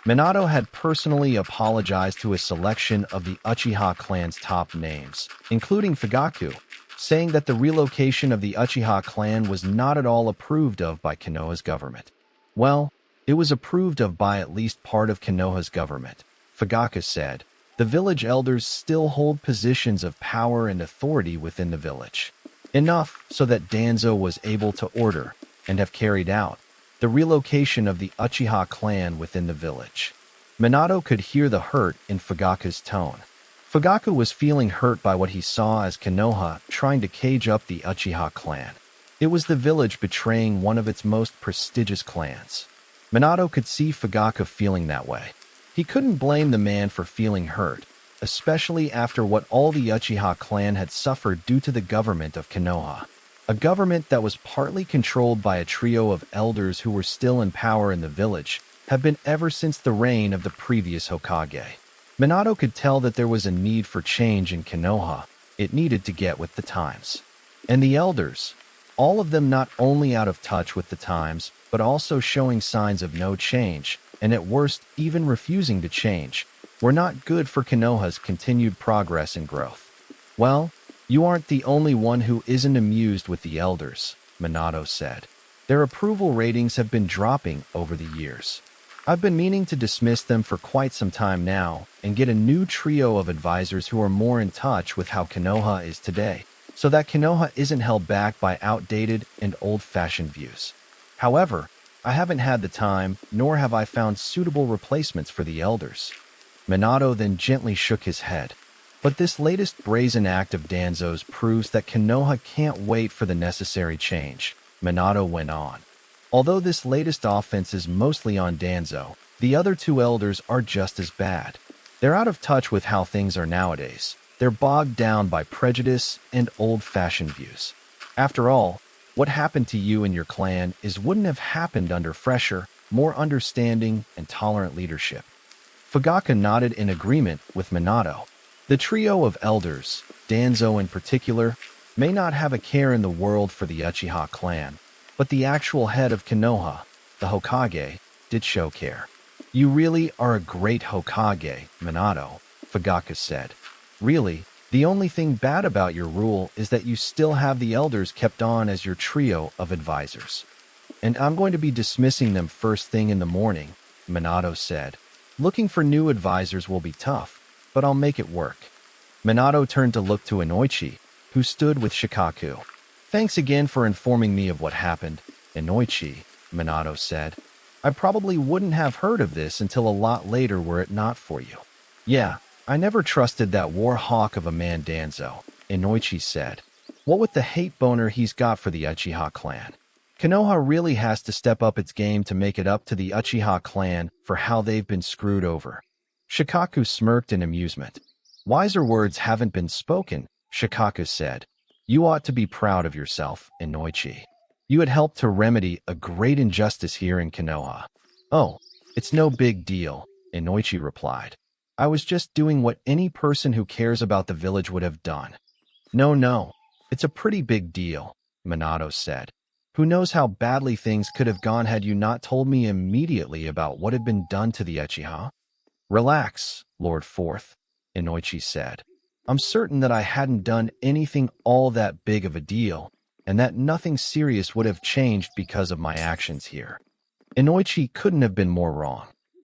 Minato had personally apologized to a selection of the Uchiha clan's top names, including Fugaku, saying that the relocation of the Uchiha clan was not at all approved of by Konoha's government. Well, it was approved of by at least part of Konoha's government, Fugaku said. The village elders still hold positions of power and authority within the village. Enough so that Danzo was able to order, and have carried out, the relocation of the Uchiha clan within the village. Minato could hear the hurt in Fugaku's tone. Fugaku was feeling hurt by what he saw as Konoha trying to cage up the Uchiha clan. It was the village betraying one of its most prestigious clans. Minato could see Fugaku feeling that way. He couldn't blame the man for feeling hurt, especially after what all the Uchiha clan had suffered due to the government of Konoha. A government that was partly controlled by a trio of elders who were still in power in the village, had been ever since the reign of the previous Hokage. Minato could tell that there was a need for change in Konoha. It needed to get with the times. And the elders, all of them not only out of touch with the times, but also showing signs of no change, and at worst even refusing to change, were not good for Konoha's continued progress and growth. Well, you aren't the only one who isn't amused with the elders, Minato said. Their approval ratings have been dropping over the years. I've been meaning to dismiss them for quite some time now and get a new trio of advisors who are more in touch with how Konoha is today, so that Konoha isn't held back by outdated and old-fashioned views. However, I haven't had the time, nor have I found suitable replacements for the elders. Minato then gently shook his head. But this latest brazen act of Danzo's proves that Konoha can't wait for the necessary change, Minato went on. Although this latest offense is mostly on Danzo, the other two elders are just as bad. They're out of touch with how things are nowadays. They're bogged down by prejudice and old-fashioned views. After all, what happened to you and your clan wouldn't have happened under fresher, more understanding, and tolerant leadership. Fugaku nodded in agreement with Minato. The trio of elders, Danzo in particular, may not have a care in the world for the Uchiha clan, but the actual head of Konoha, the Hokage, did show care. You really are a great Hokage, Minato, Fugaku said. Really, the only thing bad about your rule is that you still have the elders kept on as your trio of advisors. And I'm going to be dismissing them first thing in the morning, Minato said. Looking for new advisors will be tough, but I'll make it work. Minato turned to look to Inoichi, who stood with Shikaku. Thanks again for informing me of what happened, Inoichi, Minato said. I probably wouldn't have heard of this until a lot later were it not for you. Yeah, I never trusted that war hawk of a man Danzo, Inoichi said. What with the hate boner he's got for the Uchiha clan. Konoha really has to step up its game to make it up to the Uchiha clan for how they've been screwed over. Shikaku smirked in amusement. Wiser words haven't been spoken, Shikaku said. You ought to be proud of yourself, Inoichi. You had helped to remedy a great injustice here in Konoha. Oh, it's no big deal, Inoichi replied. I was just doing what any person who cares about the village would have done. No, it's a pretty big deal, Minato said. Who knows how badly things could have gone had you not told me immediately about what had been done to the Uchiha? Relax, Lord Fourth, Inoichi said. I'm certain that I hadn't done anything all that big of a deal, and that nothing serious would have changed because of my actions here. Inoichi couldn't have been more wrong.